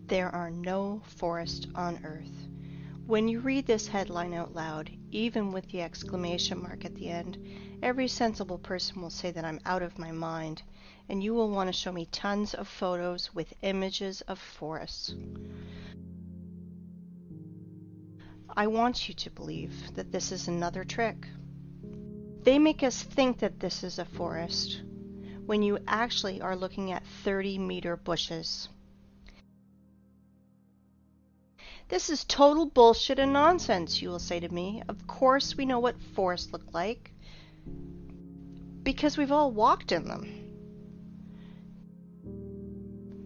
There are no forests on Earth. When you read this headline out loud, even with the exclamation mark at the end, every sensible person will say that I'm out of my mind, and you will want to show me tons of photos with images of forests. I want you to believe that this is another trick. They make us think that this is a forest, when you actually are looking at 30-meter bushes. This is total bullshit and nonsense, you will say to me. Of course we know what forests look like, because we've all walked in them.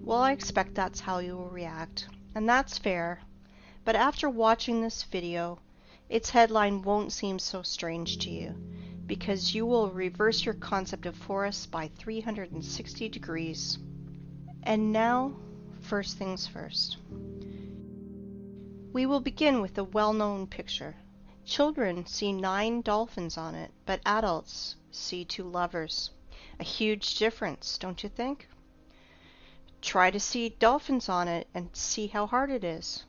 Well, I expect that's how you will react, and that's fair. But after watching this video, its headline won't seem so strange to you, because you will reverse your concept of forests by 360 degrees. And now, first things first. We will begin with a well-known picture. Children see 9 dolphins on it, but adults see 2 lovers. A huge difference, don't you think? Try to see dolphins on it and see how hard it is.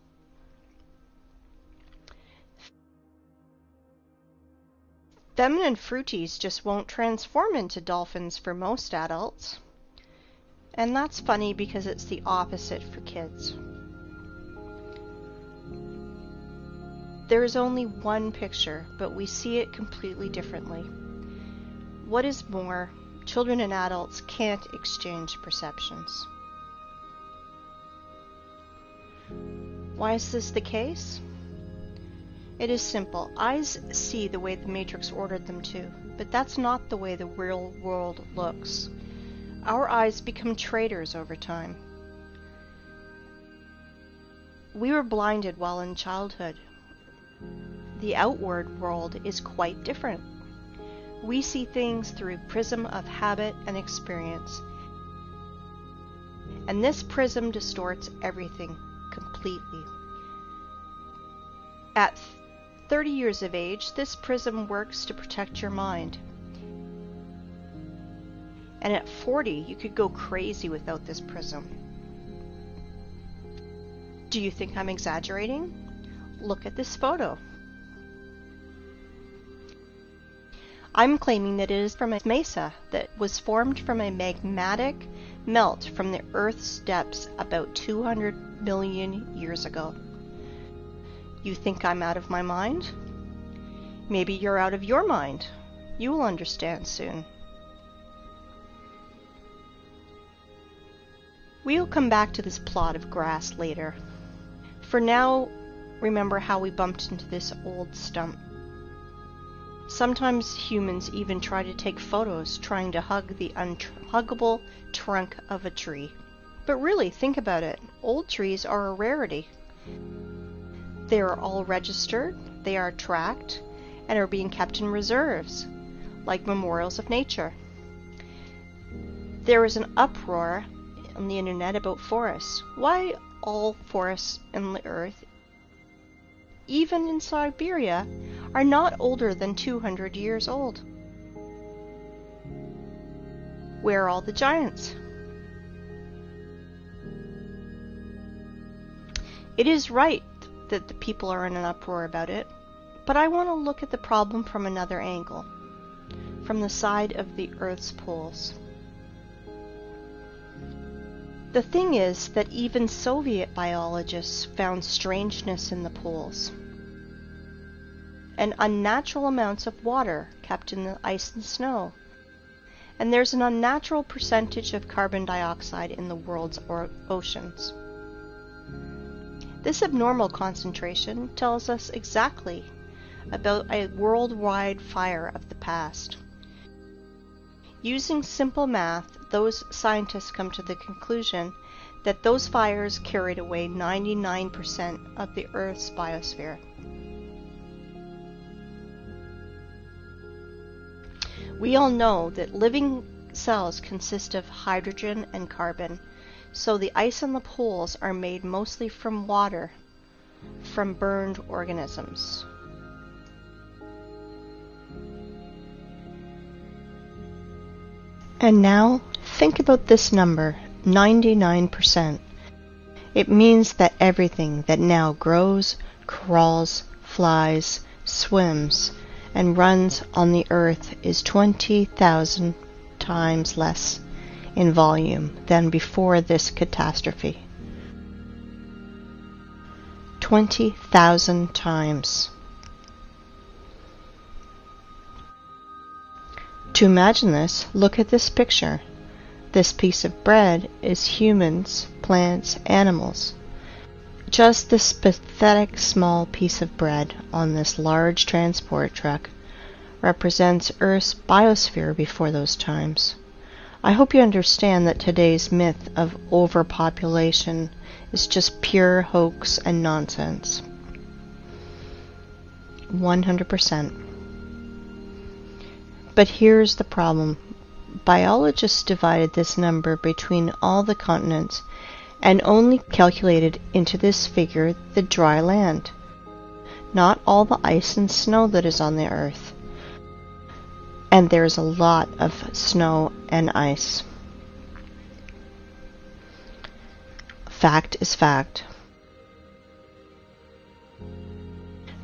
Feminine fruities just won't transform into dolphins for most adults. And that's funny because it's the opposite for kids. There is only one picture, but we see it completely differently. What is more, children and adults can't exchange perceptions. Why is this the case? It is simple. Eyes see the way the Matrix ordered them to, but that's not the way the real world looks. Our eyes become traitors over time. We were blinded while in childhood. The outward world is quite different. We see things through a prism of habit and experience. And this prism distorts everything completely. At 30 years of age, this prism works to protect your mind. And at 40, you could go crazy without this prism. Do you think I'm exaggerating? Look at this photo. I'm claiming that it is from a mesa that was formed from a magmatic melt from the Earth's depths about 200 million years ago. You think I'm out of my mind? Maybe you're out of your mind. You will understand soon. We'll come back to this plot of grass later. For now, remember how we bumped into this old stump. Sometimes humans even try to take photos trying to hug the unhuggable trunk of a tree. But really, think about it. Old trees are a rarity. They are all registered, they are tracked, and are being kept in reserves, like memorials of nature. There is an uproar on the internet about forests. Why all forests in the earth, even in Siberia, are not older than 200 years old? Where are all the giants? It is right that the people are in an uproar about it, but I want to look at the problem from another angle, from the side of the Earth's poles. The thing is that even Soviet biologists found strangeness in the poles, and unnatural amounts of water kept in the ice and snow, and there's an unnatural percentage of carbon dioxide in the world's oceans. This abnormal concentration tells us exactly about a worldwide fire of the past. Using simple math, those scientists come to the conclusion that those fires carried away 99% of the Earth's biosphere. We all know that living cells consist of hydrogen and carbon, so the ice on the poles are made mostly from water, from burned organisms. And now, think about this number, 99%. It means that everything that now grows, crawls, flies, swims, and runs on the earth is 20,000 times less in volume than before this catastrophe. 20,000 times. To imagine this, look at this picture. This piece of bread is humans, plants, animals. Just this pathetic small piece of bread on this large transport truck represents Earth's biosphere before those times. I hope you understand that today's myth of overpopulation is just pure hoax and nonsense. 100%. But here's the problem. Biologists divided this number between all the continents and only calculated into this figure the dry land, not all the ice and snow that is on the earth. And there's a lot of snow and ice. Fact is fact.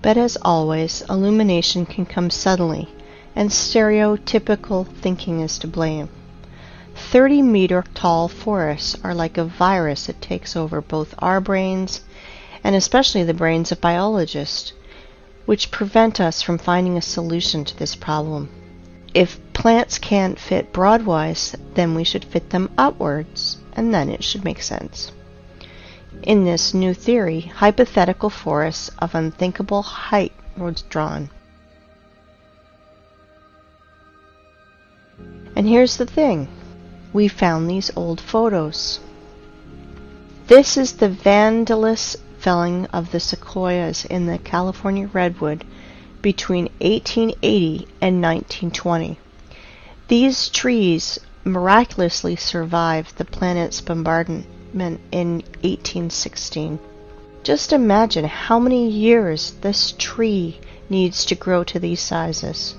But as always, illumination can come suddenly, and stereotypical thinking is to blame. 30-meter tall forests are like a virus that takes over both our brains and especially the brains of biologists, which prevent us from finding a solution to this problem. If plants can't fit broadwise, then we should fit them upwards, and then it should make sense. In this new theory, hypothetical forests of unthinkable height was drawn. And here's the thing. We found these old photos. This is the vandalous felling of the sequoias in the California redwood between 1880 and 1920. These trees miraculously survived the planet's bombardment in 1816. Just imagine how many years this tree needs to grow to these sizes.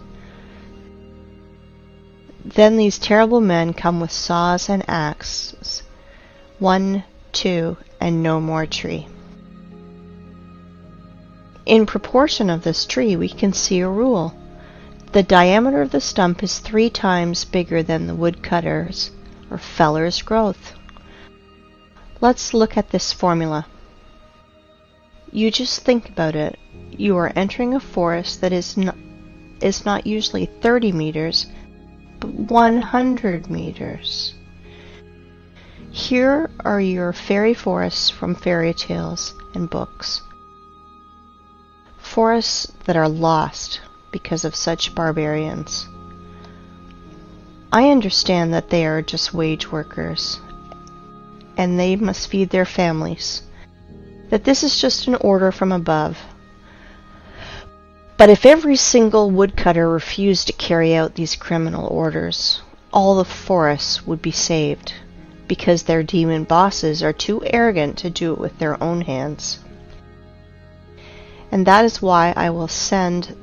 Then these terrible men come with saws and axes. 1, 2, and no more tree. In proportion of this tree, we can see a rule. The diameter of the stump is 3 times bigger than the woodcutter's or feller's growth. Let's look at this formula. You just think about it. You are entering a forest that is not usually 30 meters, but 100 meters. Here are your fairy forests from fairy tales and books. Forests that are lost because of such barbarians. I understand that they are just wage workers, and they must feed their families, that this is just an order from above. But if every single woodcutter refused to carry out these criminal orders, all the forests would be saved, because their demon bosses are too arrogant to do it with their own hands. And that is why I will send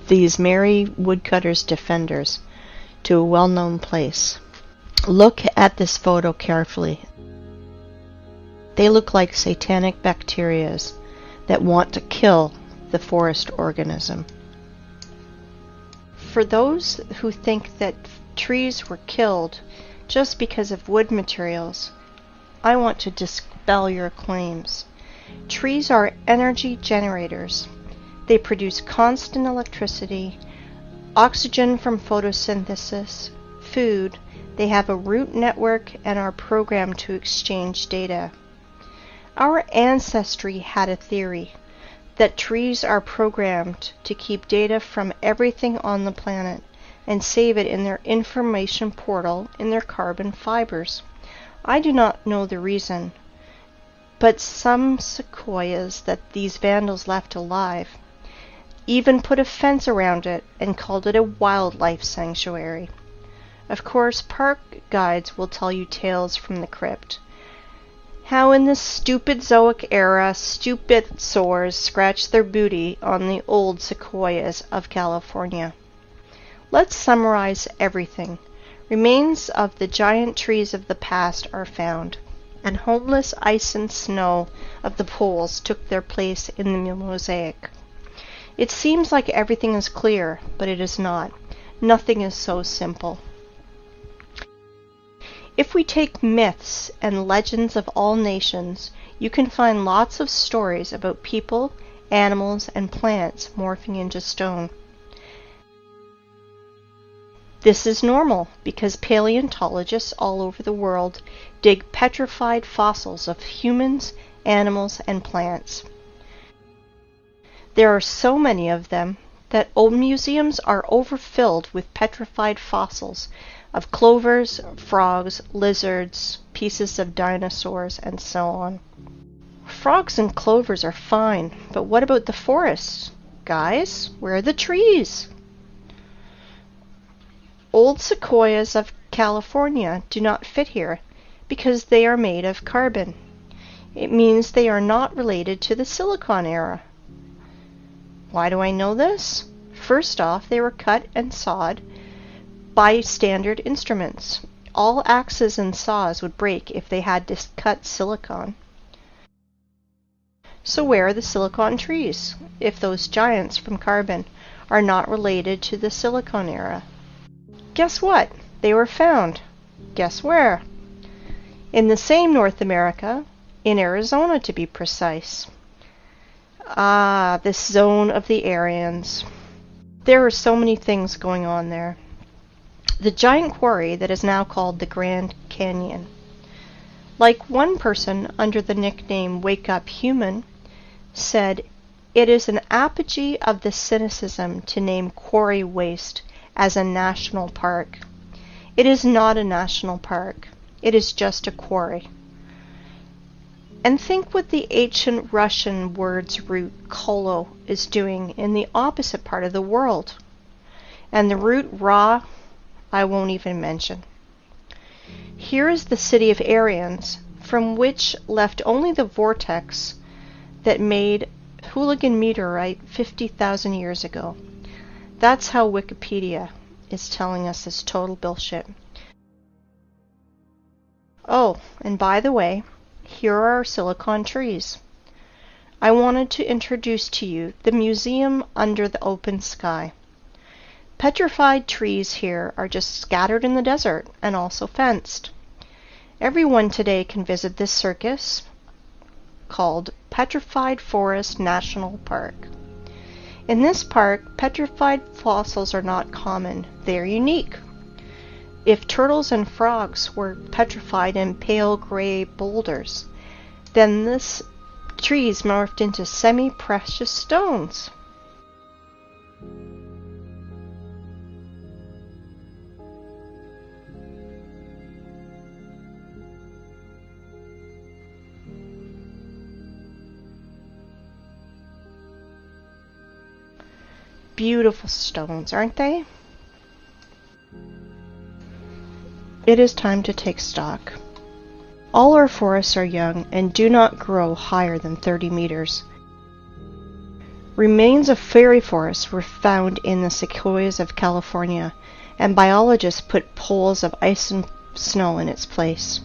these merry woodcutters' defenders to a well-known place. Look at this photo carefully. They look like satanic bacterias that want to kill the forest organism. For those who think that trees were killed just because of wood materials, I want to dispel your claims. Trees are energy generators. They produce constant electricity, oxygen from photosynthesis, food. They have a root network and are programmed to exchange data. Our ancestry had a theory that trees are programmed to keep data from everything on the planet and save it in their information portal in their carbon fibers. I do not know the reason, but some sequoias that these vandals left alive even put a fence around it and called it a wildlife sanctuary. Of course, park guides will tell you tales from the crypt. How in this stupid Zoic era, stupid sores scratched their booty on the old sequoias of California. Let's summarize everything. Remains of the giant trees of the past are found, and homeless ice and snow of the poles took their place in the mosaic. It seems like everything is clear, but it is not. Nothing is so simple. If we take myths and legends of all nations, you can find lots of stories about people, animals, and plants morphing into stone. This is normal because paleontologists all over the world dig petrified fossils of humans, animals, and plants. There are so many of them that old museums are overfilled with petrified fossils of clovers, frogs, lizards, pieces of dinosaurs, and so on. Frogs and clovers are fine, but what about the forests? Guys, where are the trees? Old sequoias of California do not fit here because they are made of carbon. It means they are not related to the Silicon era. Why do I know this? First off, they were cut and sawed by standard instruments. All axes and saws would break if they had to cut silicon. So where are the silicon trees, if those giants from carbon are not related to the Silicon era? Guess what? They were found. Guess where? In the same North America, in Arizona to be precise. Ah, this zone of the Aryans. There are so many things going on there. The giant quarry that is now called the Grand Canyon. Like one person under the nickname Wake Up Human said, it is an apogee of the cynicism to name Quarry Waste as a national park. It is not a national park. It is just a quarry. And think what the ancient Russian word's root kolo is doing in the opposite part of the world. And the root ra, I won't even mention. Here is the city of Aryans, from which left only the vortex that made Hooligan meteorite 50,000 years ago. That's how Wikipedia is telling us this total bullshit. Oh, and by the way, here are our silicon trees. I wanted to introduce to you the museum under the open sky. Petrified trees here are just scattered in the desert and also fenced. Everyone today can visit this circus called Petrified Forest National Park. In this park, petrified fossils are not common. They are unique. If turtles and frogs were petrified in pale gray boulders, then this trees morphed into semi-precious stones. Beautiful stones, aren't they? It is time to take stock. All our forests are young and do not grow higher than 30 meters. Remains of fairy forests were found in the sequoias of California, and biologists put poles of ice and snow in its place.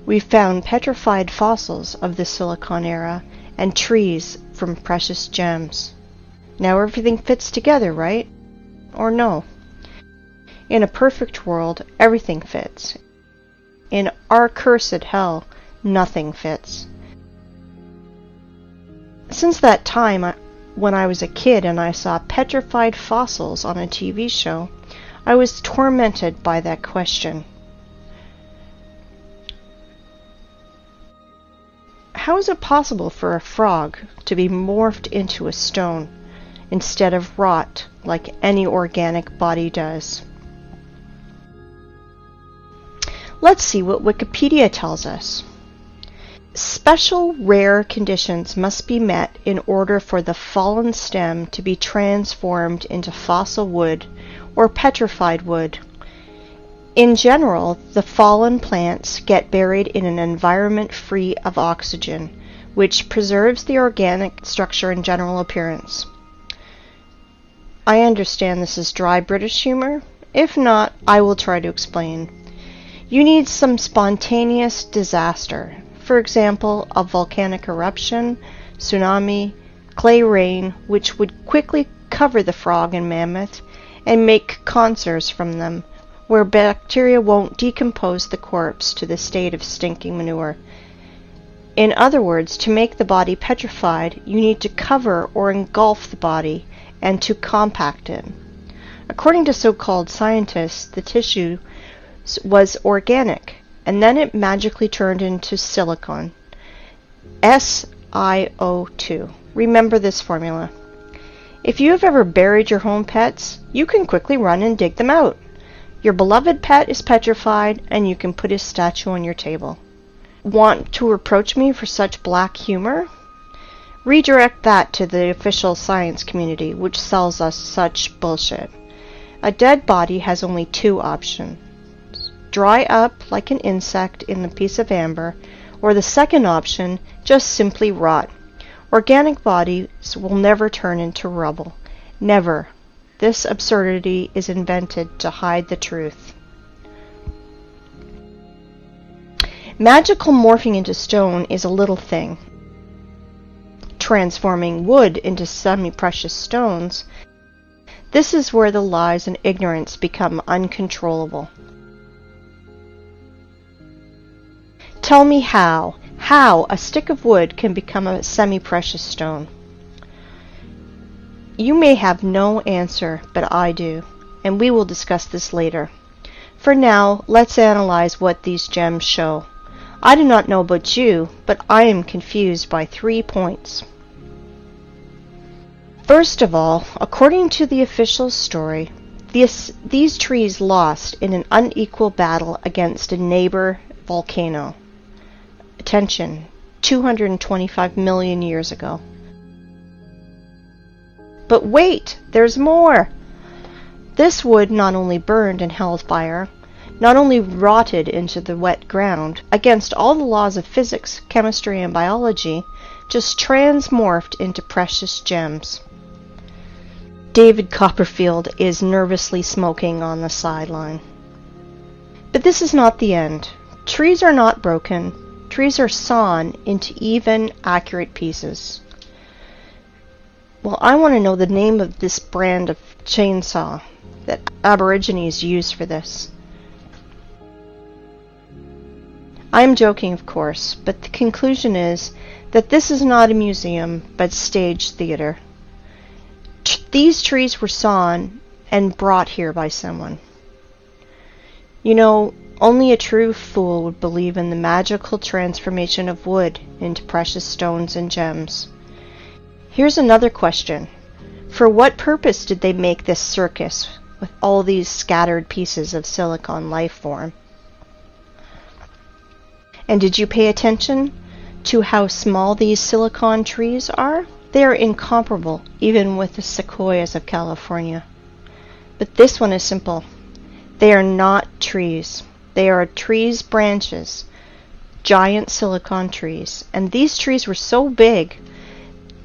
We found petrified fossils of the Silicon era and trees from precious gems. Now everything fits together, right? Or no? In a perfect world, everything fits. In our cursed hell, nothing fits. Since that time, when I was a kid and I saw petrified fossils on a TV show, I was tormented by that question. How is it possible for a frog to be morphed into a stone instead of rot like any organic body does? Let's see what Wikipedia tells us. Special rare conditions must be met in order for the fallen stem to be transformed into fossil wood or petrified wood. In general, the fallen plants get buried in an environment free of oxygen, which preserves the organic structure and general appearance. I understand this is dry British humor. If not, I will try to explain. You need some spontaneous disaster. For example, a volcanic eruption, tsunami, clay rain, which would quickly cover the frog and mammoth and make conserves from them, where bacteria won't decompose the corpse to the state of stinking manure. In other words, to make the body petrified, you need to cover or engulf the body and to compact it. According to so-called scientists, the tissue was organic, and then it magically turned into silicon. SiO2. Remember this formula. If you have ever buried your home pets, you can quickly run and dig them out. Your beloved pet is petrified, and you can put his statue on your table. Want to reproach me for such black humor? Redirect that to the official science community, which sells us such bullshit. A dead body has only two options. Dry up like an insect in a piece of amber, or the second option, just simply rot. Organic bodies will never turn into rubble. Never. This absurdity is invented to hide the truth. Magical morphing into stone is a little thing. Transforming wood into semi-precious stones, this is where the lies and ignorance become uncontrollable. Tell me how a stick of wood can become a semi-precious stone. You may have no answer, but I do, and we will discuss this later. For now, let's analyze what these gems show. I do not know about you, but I am confused by 3 points. First of all, according to the official story, these trees lost in an unequal battle against a neighbor volcano. Attention, 225 million years ago. But wait, there's more! This wood not only burned and held fire, not only rotted into the wet ground, against all the laws of physics, chemistry, and biology, just transmorphed into precious gems. David Copperfield is nervously smoking on the sideline. But this is not the end. Trees are not broken. Trees are sawn into even, accurate pieces. Well, I want to know the name of this brand of chainsaw that Aborigines use for this. I am joking, of course, but the conclusion is that this is not a museum, but stage theater. These trees were sawn and brought here by someone. You know, only a true fool would believe in the magical transformation of wood into precious stones and gems. Here's another question. For what purpose did they make this circus with all these scattered pieces of silicon life form? And did you pay attention to how small these silicon trees are? They are incomparable, even with the sequoias of California. But this one is simple. They are not trees. They are trees' branches, giant silicon trees. And these trees were so big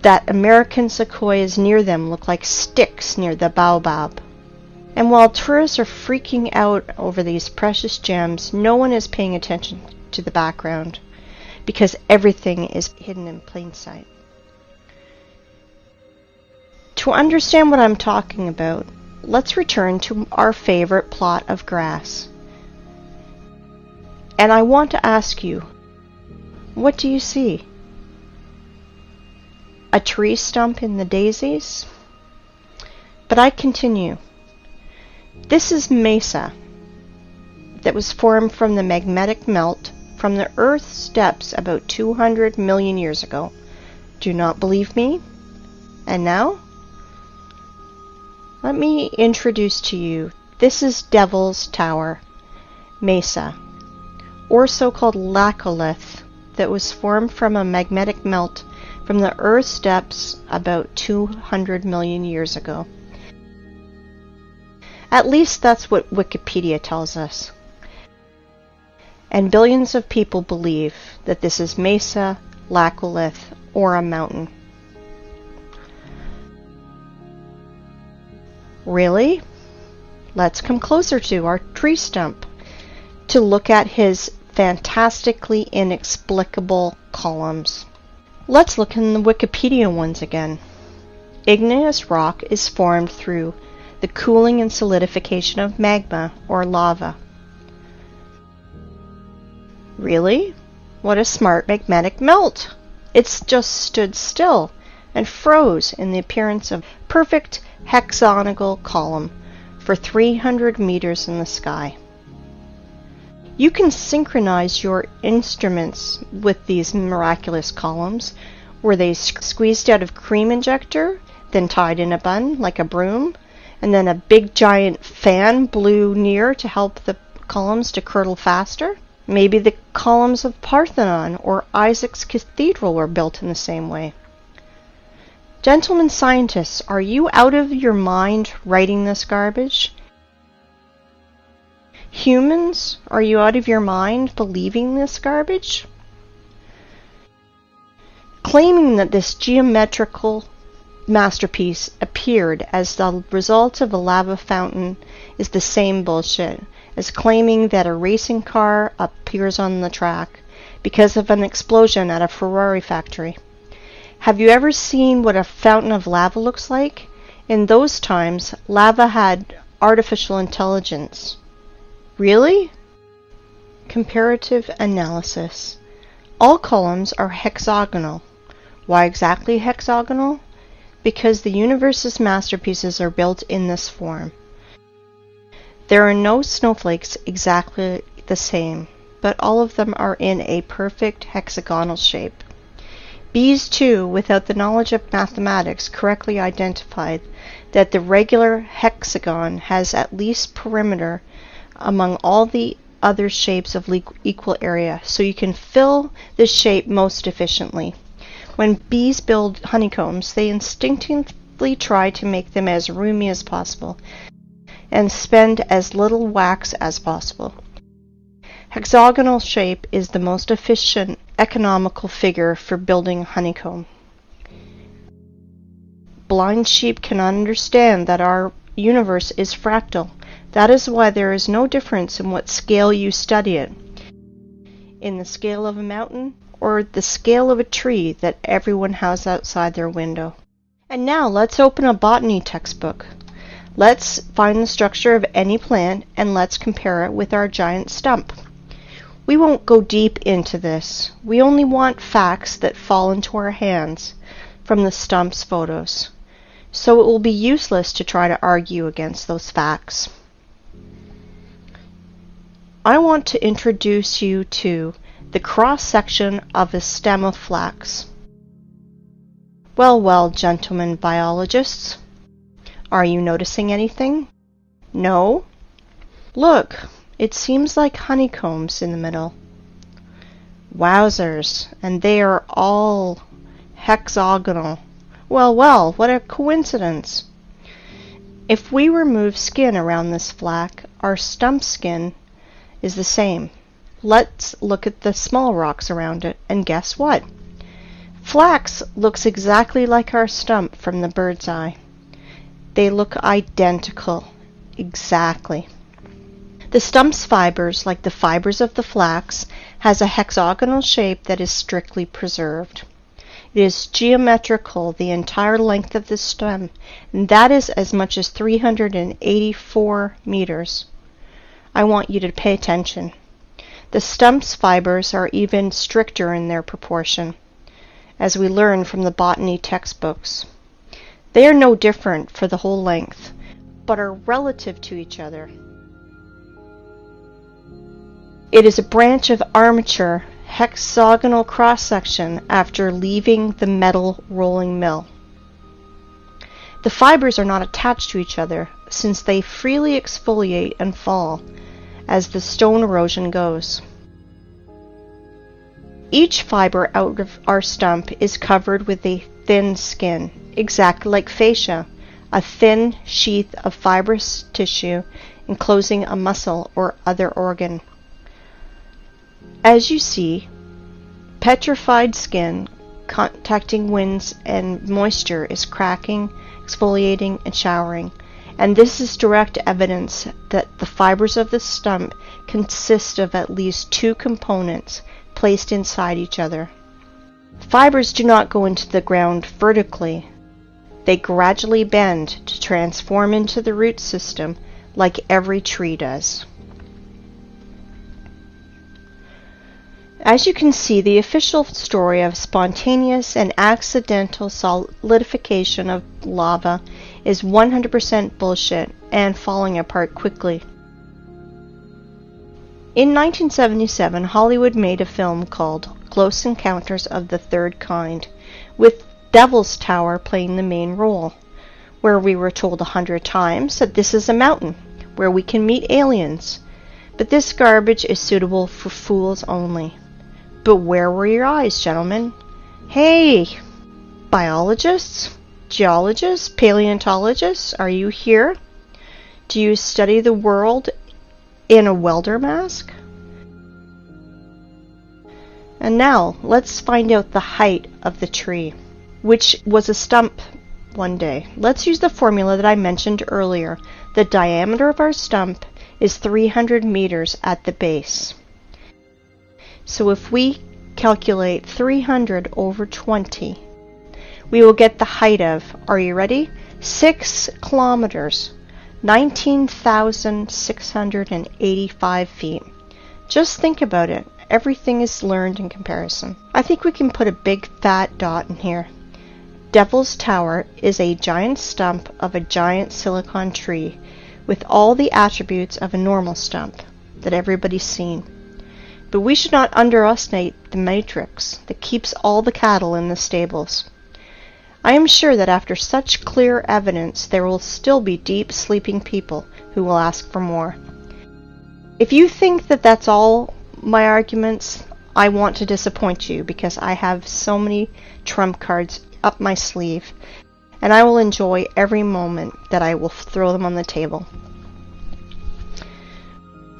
that American sequoias near them look like sticks near the baobab. And while tourists are freaking out over these precious gems, no one is paying attention to the background, because everything is hidden in plain sight. To understand what I'm talking about, let's return to our favorite plot of grass. And I want to ask you, what do you see? A tree stump in the daisies? But I continue. This is mesa that was formed from the magnetic melt from the Earth's depths about 200 million years ago. Do not believe me? And now? Let me introduce to you, this is Devil's Tower, mesa, or so-called laccolith, that was formed from a magnetic melt from the Earth's depths about 200 million years ago. At least that's what Wikipedia tells us. And billions of people believe that this is mesa, laccolith, or a mountain. Really? Let's come closer to our tree stump. to look at his fantastically inexplicable columns. Let's look in the Wikipedia ones again. Igneous rock is formed through the cooling and solidification of magma or lava. Really? What a smart magnetic melt! It's just stood still and froze in the appearance of a perfect hexagonal column for 300 meters in the sky. You can synchronize your instruments with these miraculous columns. Were they squeezed out of cream injector, then tied in a bun like a broom, and then a big giant fan blew near to help the columns to curdle faster? Maybe the columns of Parthenon or Isaac's Cathedral were built in the same way. Gentlemen scientists, are you out of your mind writing this garbage? Humans, are you out of your mind believing this garbage? Claiming that this geometrical masterpiece appeared as the result of a lava fountain is the same bullshit as claiming that a racing car appears on the track because of an explosion at a Ferrari factory. Have you ever seen what a fountain of lava looks like? In those times, lava had artificial intelligence. Really? Comparative analysis. All columns are hexagonal. Why exactly hexagonal? Because the universe's masterpieces are built in this form. There are no snowflakes exactly the same, but all of them are in a perfect hexagonal shape. Bees, too, without the knowledge of mathematics, correctly identified that the regular hexagon has at least perimeter among all the other shapes of equal area, so you can fill this shape most efficiently. When bees build honeycombs, they instinctively try to make them as roomy as possible and spend as little wax as possible. Hexagonal shape is the most efficient, economical figure for building honeycomb. Blind sheep cannot understand that our universe is fractal. That is why there is no difference in what scale you study it. In the scale of a mountain or the scale of a tree that everyone has outside their window. And now let's open a botany textbook. Let's find the structure of any plant and let's compare it with our giant stump. We won't go deep into this. We only want facts that fall into our hands from the Stumps photos. So it will be useless to try to argue against those facts. I want to introduce you to the cross-section of a stem of flax. Well, gentlemen biologists, are you noticing anything? No? Look, it seems like honeycombs in the middle. Wowzers, and they are all hexagonal. Well, what a coincidence. If we remove skin around this flax, our stump skin is the same. Let's look at the small rocks around it, and guess what? Flax looks exactly like our stump from the bird's eye. They look identical. Exactly. The stump's fibers, like the fibers of the flax, has a hexagonal shape that is strictly preserved. It is geometrical the entire length of the stem, and that is as much as 384 meters. I want you to pay attention. The stump's fibers are even stricter in their proportion, as we learn from the botany textbooks. They are no different for the whole length, but are relative to each other. It is a branch of armature hexagonal cross-section after leaving the metal rolling mill. The fibers are not attached to each other, since they freely exfoliate and fall as the stone erosion goes. Each fiber out of our stump is covered with a thin skin, exactly like fascia, a thin sheath of fibrous tissue enclosing a muscle or other organ. As you see, petrified skin contacting winds and moisture is cracking, exfoliating, and showering, and this is direct evidence that the fibers of the stump consist of at least two components placed inside each other. Fibers do not go into the ground vertically. They gradually bend to transform into the root system like every tree does. As you can see, the official story of spontaneous and accidental solidification of lava is 100% bullshit and falling apart quickly. In 1977, Hollywood made a film called Close Encounters of the Third Kind, with Devil's Tower playing the main role, where we were told 100 times that this is a mountain where we can meet aliens, but this garbage is suitable for fools only. But where were your eyes, gentlemen? Hey, biologists, geologists, paleontologists, are you here? Do you study the world in a welder mask? And now, let's find out the height of the tree, which was a stump one day. Let's use the formula that I mentioned earlier. The diameter of our stump is 300 meters at the base. So if we calculate 300 over 20, we will get the height of, are you ready? 6 kilometers, 19,685 feet. Just think about it. Everything is learned in comparison. I think we can put a big fat dot in here. Devil's Tower is a giant stump of a giant silicon tree with all the attributes of a normal stump that everybody's seen. But we should not underestimate the matrix that keeps all the cattle in the stables. I am sure that after such clear evidence, there will still be deep sleeping people who will ask for more. If you think that that's all my arguments, I want to disappoint you, because I have so many trump cards up my sleeve, and I will enjoy every moment that I will throw them on the table.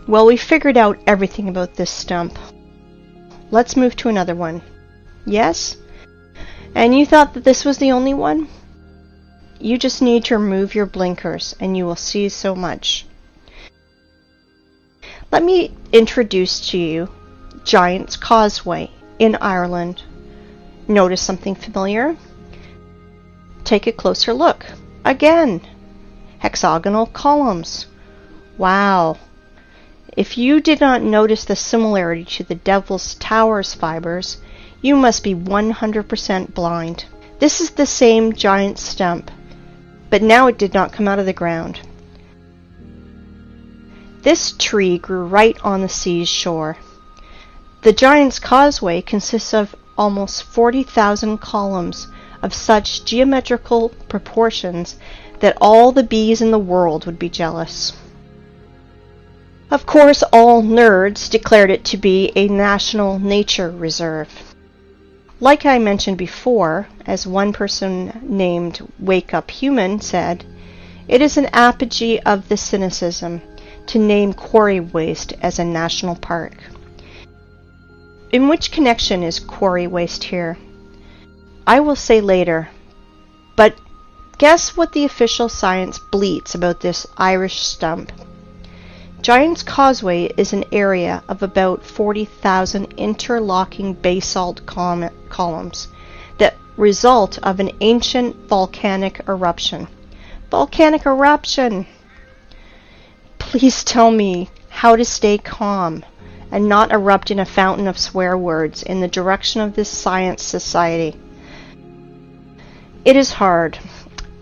Well, we figured out everything about this stump. Let's move to another one. Yes? And you thought that this was the only one? You just need to remove your blinkers and you will see so much. Let me introduce to you Giant's Causeway in Ireland. Notice something familiar? Take a closer look. Again, hexagonal columns. Wow. If you did not notice the similarity to the Devil's Tower's fibers, you must be 100% blind. This is the same giant stump, but now it did not come out of the ground. This tree grew right on the sea's shore. The Giant's Causeway consists of almost 40,000 columns of such geometrical proportions that all the bees in the world would be jealous. Of course, all nerds declared it to be a national nature reserve. Like I mentioned before, as one person named Wake Up Human said, it is an apogee of the cynicism to name quarry waste as a national park. In which connection is quarry waste here? I will say later, but guess what the official science bleats about this Irish stump? Giant's Causeway is an area of about 40,000 interlocking basalt columns that result of an ancient volcanic eruption. Volcanic eruption! Please tell me how to stay calm and not erupt in a fountain of swear words in the direction of this science society. It is hard,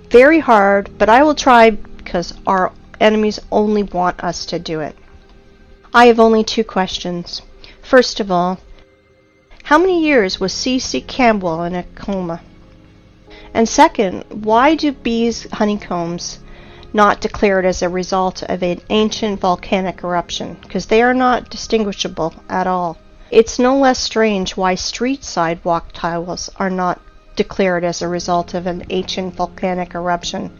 very hard, but I will try because our enemies only want us to do it. I have only 2 questions. First of all, how many years was C.C. Campbell in a coma? And second, why do bees' honeycombs not declared as a result of an ancient volcanic eruption? Because they are not distinguishable at all. It's no less strange why street sidewalk tiles are not declared as a result of an ancient volcanic eruption.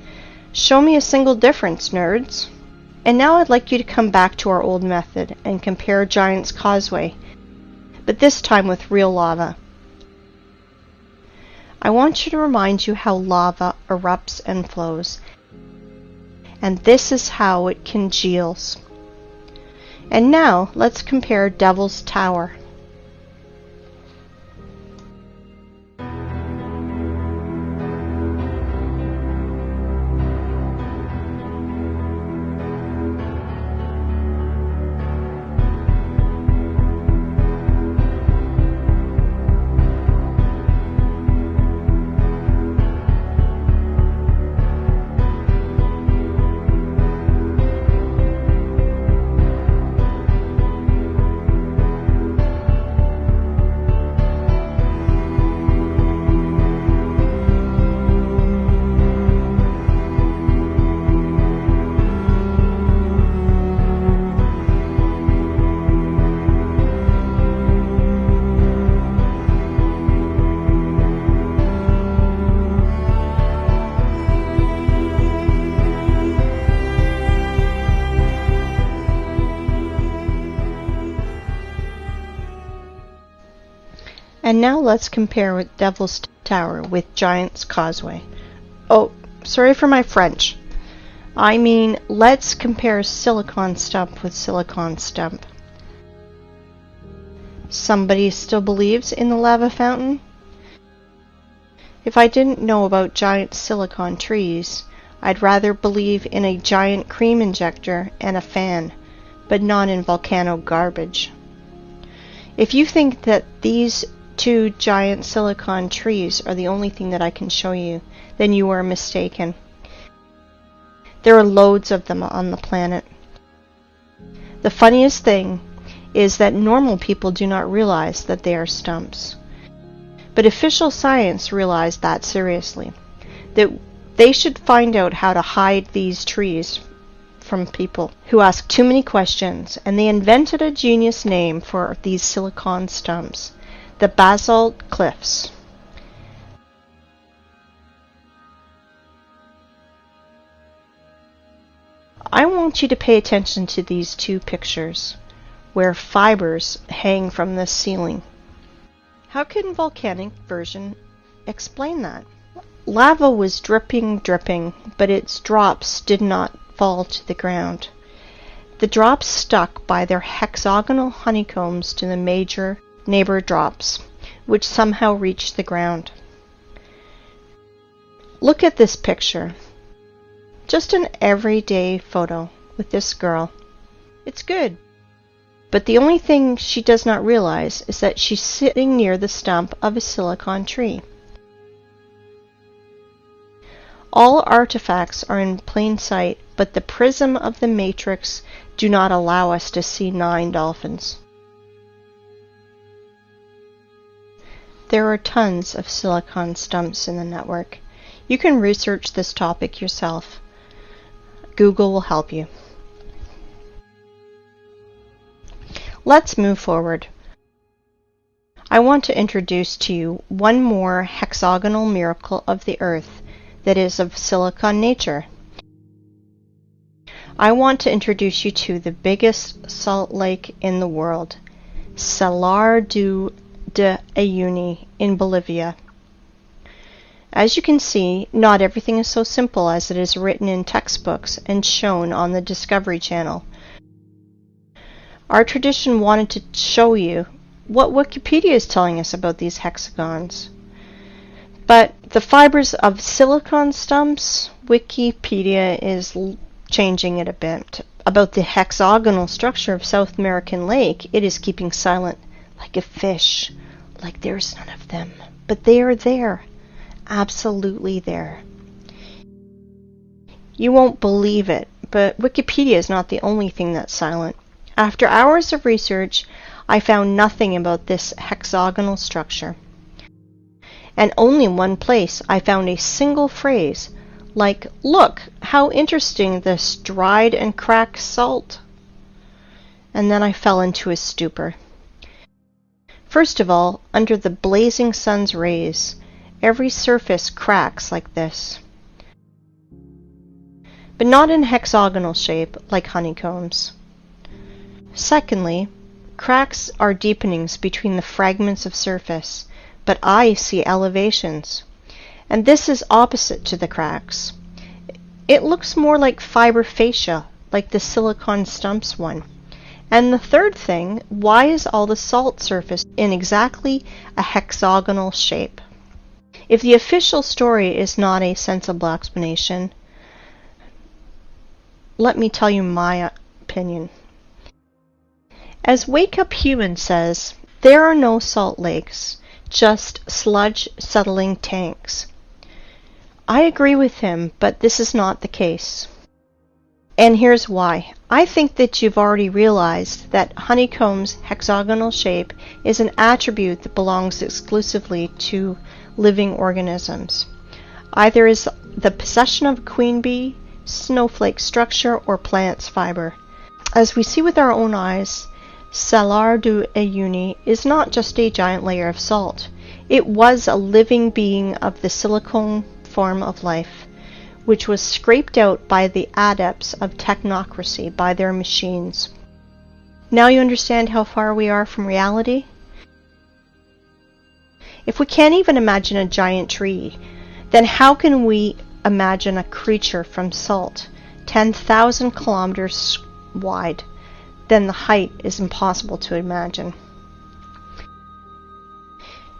Show me a single difference, nerds. And now I'd like you to come back to our old method and compare Giant's Causeway, but this time with real lava. I want you to remind you how lava erupts and flows. and this is how it congeals. And now let's compare Devil's Tower. And now let's compare with Devil's Tower with Giant's Causeway. Oh, sorry for my French. I mean, let's compare Silicon Stump with Silicon Stump. Somebody still believes in the lava fountain? If I didn't know about giant silicon trees, I'd rather believe in a giant cream injector and a fan, but not in volcano garbage. If you think that these two giant silicon trees are the only thing that I can show you, then you are mistaken. There are loads of them on the planet. The funniest thing is that normal people do not realize that they are stumps. But official science realized that seriously, that they should find out how to hide these trees from people who ask too many questions, and they invented a genius name for these silicon stumps: the basalt cliffs. I want you to pay attention to these two pictures, where fibers hang from the ceiling. How can volcanic version explain that? Lava was dripping, but its drops did not fall to the ground. The drops stuck by their hexagonal honeycombs to the major neighbor drops, which somehow reached the ground. Look at this picture. Just an everyday photo with this girl. It's good. But the only thing she does not realize is that she's sitting near the stump of a silicon tree. All artifacts are in plain sight, but the prism of the matrix do not allow us to see 9 dolphins. There are tons of silicon stumps in the network. You can research this topic yourself. Google will help you. Let's move forward. I want to introduce to you one more hexagonal miracle of the earth that is of silicon nature. I want to introduce you to the biggest salt lake in the world, Salar de Uyuni in Bolivia. As you can see, not everything is so simple as it is written in textbooks and shown on the Discovery Channel. Our tradition wanted to show you what Wikipedia is telling us about these hexagons. But the fibers of silicon stumps, Wikipedia is changing it a bit. About the hexagonal structure of South American Lake, it is keeping silent, like a fish, like there's none of them. But they are there, absolutely there. You won't believe it, but Wikipedia is not the only thing that's silent. After hours of research, I found nothing about this hexagonal structure. And only in one place I found a single phrase, like, "Look, how interesting this dried and cracked salt." And then I fell into a stupor. First of all, under the blazing sun's rays, every surface cracks like this. But not in hexagonal shape, like honeycombs. Secondly, cracks are deepenings between the fragments of surface, but I see elevations. And this is opposite to the cracks. It looks more like fiber fascia, like the silicon Stumps one. And the third thing, why is all the salt surface in exactly a hexagonal shape? If the official story is not a sensible explanation, let me tell you my opinion. As Wake Up Human says, there are no salt lakes, just sludge settling tanks. I agree with him, but this is not the case. And here's why. I think that you've already realized that honeycomb's hexagonal shape is an attribute that belongs exclusively to living organisms. Either is the possession of a queen bee, snowflake structure, or plant's fiber. As we see with our own eyes, Salar do Uyuni is not just a giant layer of salt. It was a living being of the silicone form of life, which was scraped out by the adepts of technocracy, by their machines. Now you understand how far we are from reality? If we can't even imagine a giant tree, then how can we imagine a creature from salt, 10,000 kilometers wide? Then the height is impossible to imagine.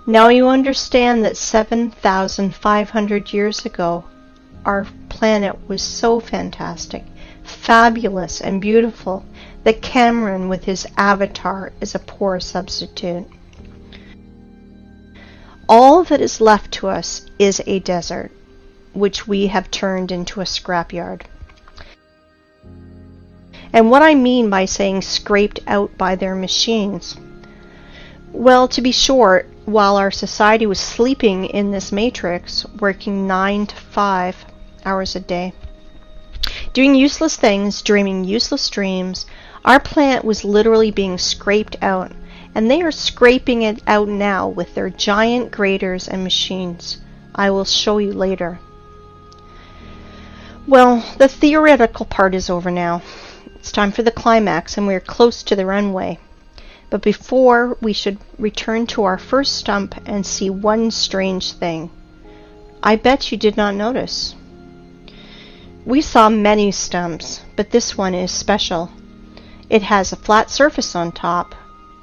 Now you understand that 7,500 years ago, our planet was so fantastic, fabulous, and beautiful that Cameron with his avatar is a poor substitute. All that is left to us is a desert, which we have turned into a scrapyard. And what I mean by saying scraped out by their machines, well, to be short, while our society was sleeping in this matrix, working 9 to 5 hours a day, doing useless things, dreaming useless dreams, our planet was literally being scraped out, and they are scraping it out now with their giant graders and machines. I will show you later. Well, the theoretical part is over now. It's time for the climax, and we are close to the runway. But before, we should return to our first stump and see one strange thing. I bet you did not notice. We saw many stumps, but this one is special. It has a flat surface on top,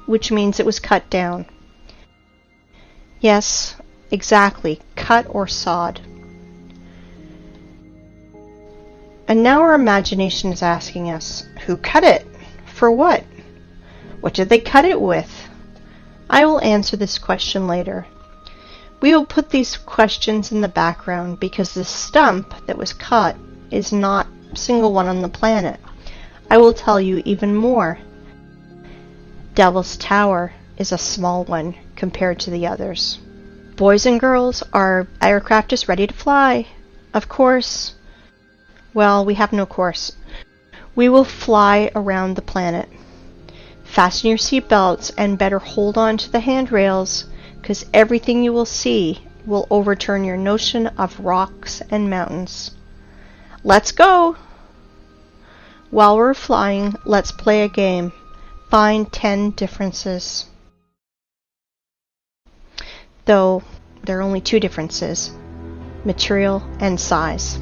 which means it was cut down. Yes, exactly, cut or sawed. And now our imagination is asking us, who cut it? For what? What did they cut it with? I will answer this question later. We will put these questions in the background because the stump that was cut is not a single one on the planet. I will tell you even more. Devil's Tower is a small one compared to the others. Boys and girls, our aircraft is ready to fly. Of course. Well, we have no course. We will fly around the planet. Fasten your seatbelts and better hold on to the handrails, because everything you will see will overturn your notion of rocks and mountains. Let's go! While we're flying, let's play a game. Find 10 differences. Though there are only 2 differences, material and size.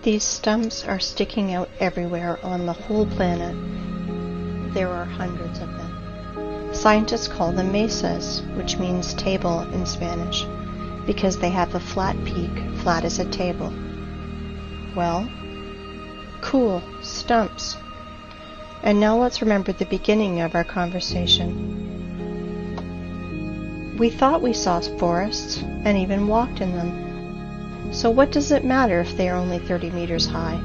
These stumps are sticking out everywhere on the whole planet. There are hundreds of them. Scientists call them mesas, which means table in Spanish, because they have a flat peak, flat as a table. Well, cool, stumps. And now let's remember the beginning of our conversation. We thought we saw forests and even walked in them. So what does it matter if they are only 30 meters high?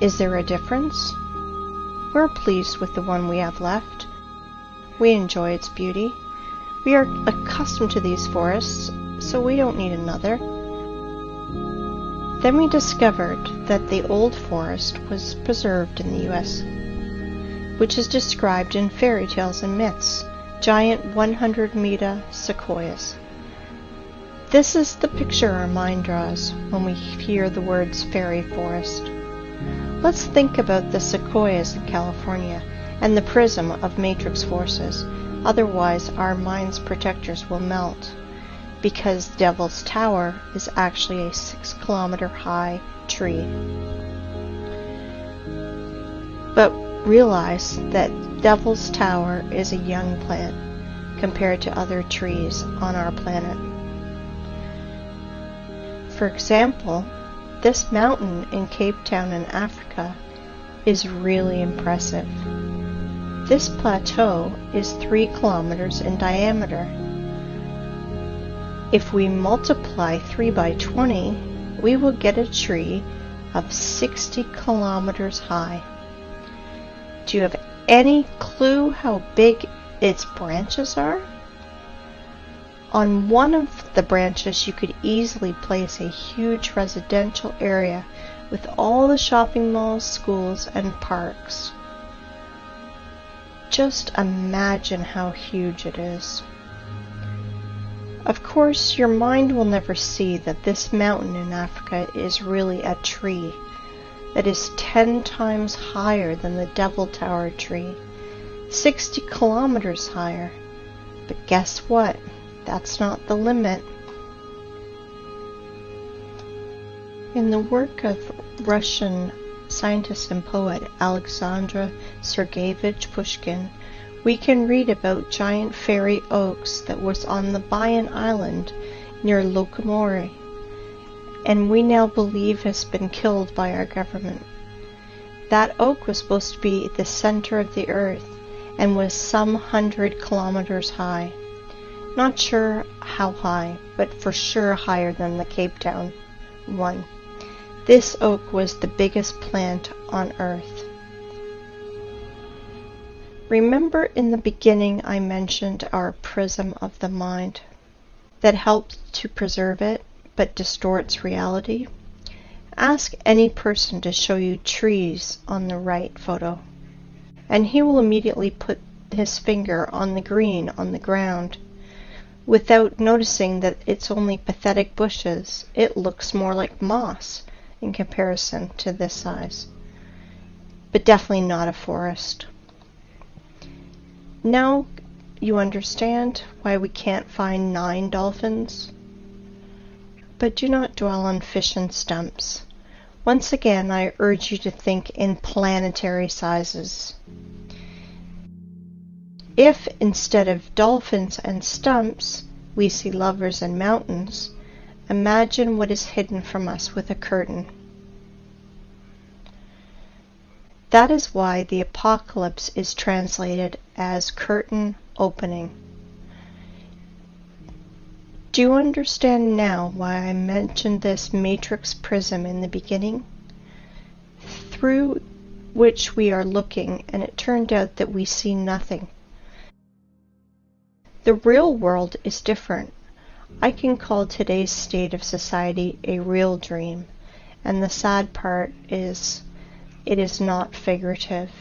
Is there a difference? We're pleased with the one we have left. We enjoy its beauty. We are accustomed to these forests, so we don't need another. Then we discovered that the old forest was preserved in the U.S., which is described in fairy tales and myths, giant 100-meter sequoias. This is the picture our mind draws when we hear the words fairy forest. Let's think about the sequoias in California and the prism of matrix forces, otherwise our mind's protectors will melt, because Devil's Tower is actually a 6-kilometer high tree. But realize that Devil's Tower is a young plant compared to other trees on our planet. For example, this mountain in Cape Town in Africa is really impressive. This plateau is 3 kilometers in diameter. If we multiply 3 by 20, we will get a tree of 60 kilometers high. Do you have any clue how big its branches are? On one of the branches, you could easily place a huge residential area with all the shopping malls, schools, and parks. Just imagine how huge it is. Of course, your mind will never see that this mountain in Africa is really a tree that is 10 times higher than the Devil Tower tree, 60 kilometers higher. But guess what? That's not the limit. In the work of Russian scientist and poet Alexander Sergeyevich Pushkin, we can read about giant fairy oaks that was on the Bayan Island near Lokomori, and we now believe has been killed by our government. That oak was supposed to be the center of the earth and was some 100 kilometers high. Not sure how high, but for sure higher than the Cape Town one. This oak was the biggest plant on Earth. Remember in the beginning I mentioned our prism of the mind that helps to preserve it but distorts reality? Ask any person to show you trees on the right photo, and he will immediately put his finger on the green on the ground. Without noticing that it's only pathetic bushes, it looks more like moss in comparison to this size. But definitely not a forest. Now you understand why we can't find 9 dolphins? But do not dwell on fish and stumps. Once again, I urge you to think in planetary sizes. If instead of dolphins and stumps, we see lovers and mountains, imagine what is hidden from us with a curtain. That is why the apocalypse is translated as curtain opening. Do you understand now why I mentioned this matrix prism in the beginning? Through which we are looking, and it turned out that we see nothing. The real world is different. I can call today's state of society a real dream, and the sad part is it is not figurative.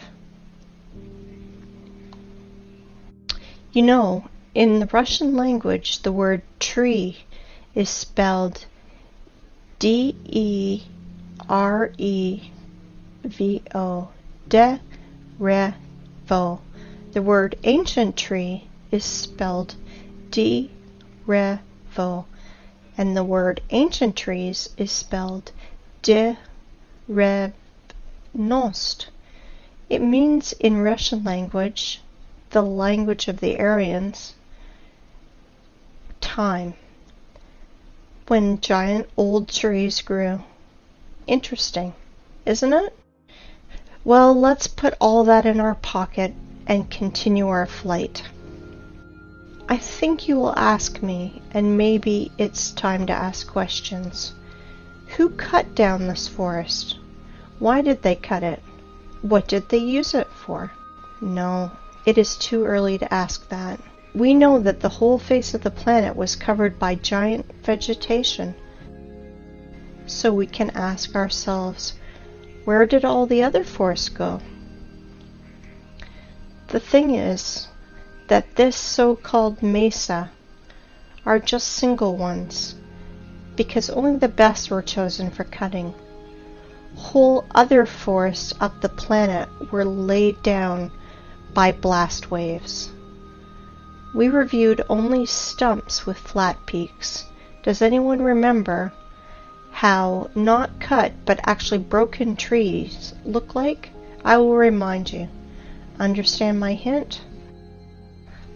You know, in the Russian language, the word tree is spelled D-E-R-E-V-O, de-re-vo. The word ancient tree is spelled D-re-vo, and the word ancient trees is spelled de revnost. It means in Russian language, the language of the Aryans, time, when giant old trees grew. Interesting, isn't it? Well, let's put all that in our pocket and continue our flight. I think you will ask me, and maybe it's time to ask questions. Who cut down this forest? Why did they cut it? What did they use it for? No, it is too early to ask that. We know that the whole face of the planet was covered by giant vegetation. So we can ask ourselves, where did all the other forests go? The thing is that this so-called mesa are just single ones, because only the best were chosen for cutting. Whole other forests up the planet were laid down by blast waves. We reviewed only stumps with flat peaks. Does anyone remember how not cut but actually broken trees look like? I will remind you. Understand my hint?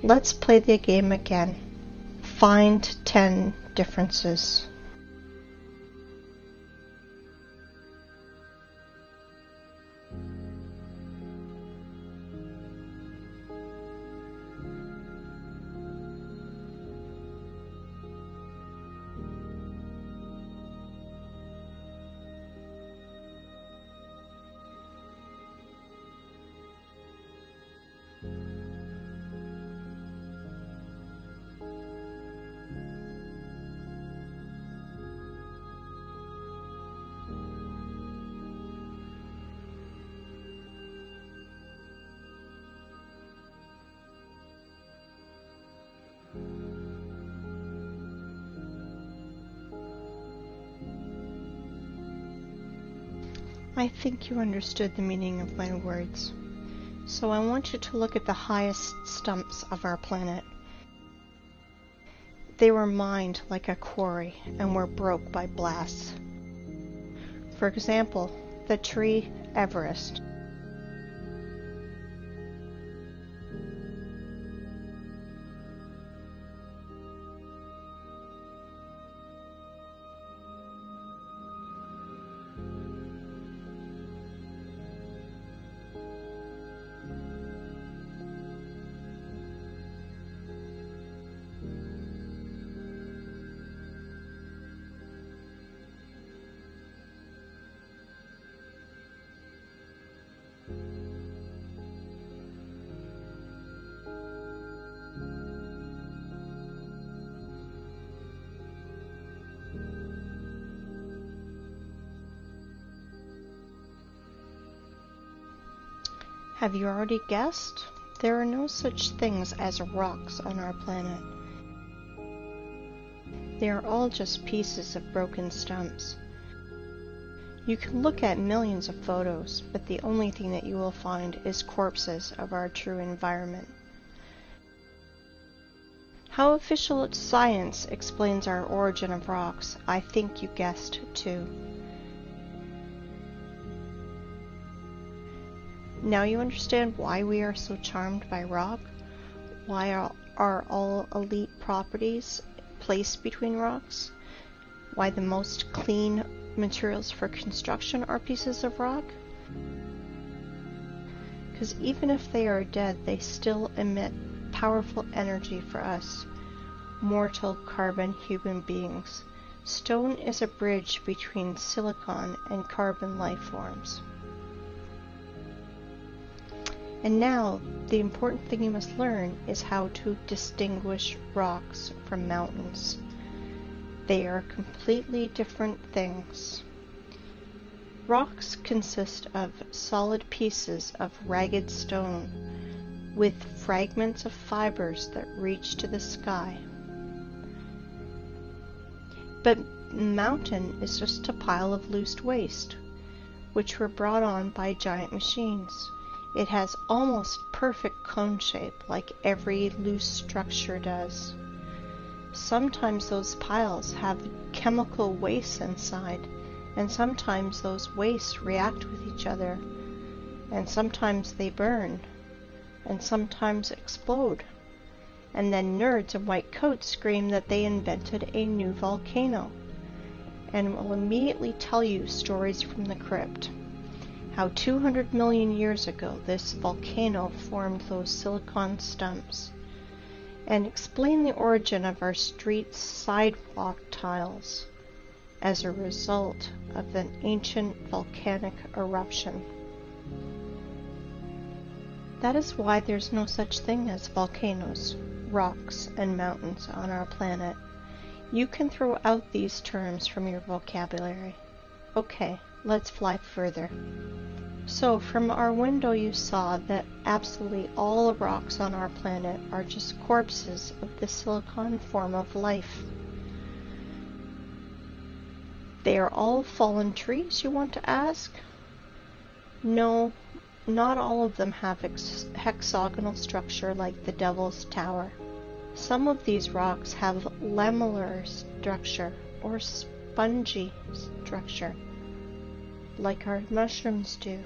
Let's play the game again. Find 10 differences. I think you understood the meaning of my words. So I want you to look at the highest stumps of our planet. They were mined like a quarry and were broke by blasts. For example, the tree Everest. Have you already guessed? There are no such things as rocks on our planet. They are all just pieces of broken stumps. You can look at millions of photos, but the only thing that you will find is corpses of our true environment. How official science explains our origin of rocks, I think you guessed too. Now you understand why we are so charmed by rock? Why are all elite properties placed between rocks? Why the most clean materials for construction are pieces of rock? Because even if they are dead, they still emit powerful energy for us, mortal carbon human beings. Stone is a bridge between silicon and carbon life forms. And now, the important thing you must learn is how to distinguish rocks from mountains. They are completely different things. Rocks consist of solid pieces of ragged stone with fragments of fibers that reach to the sky. But mountain is just a pile of loose waste, which were brought on by giant machines. It has almost perfect cone shape, like every loose structure does. Sometimes those piles have chemical waste inside And sometimes those wastes react with each other, and sometimes they burn, and sometimes explode. And then nerds in white coats scream that they invented a new volcano, and will immediately tell you stories from the crypt. How 200 million years ago this volcano formed those silicon stumps, and explain the origin of our street sidewalk tiles as a result of an ancient volcanic eruption. That is why there's no such thing as volcanoes, rocks, and mountains on our planet. You can throw out these terms from your vocabulary. Okay, let's fly further. So from our window you saw that absolutely all the rocks on our planet are just corpses of the silicon form of life. They are all fallen trees, you want to ask? No, not all of them have hexagonal structure like the Devil's Tower. Some of these rocks have lamellar structure or spongy structure, like our mushrooms do.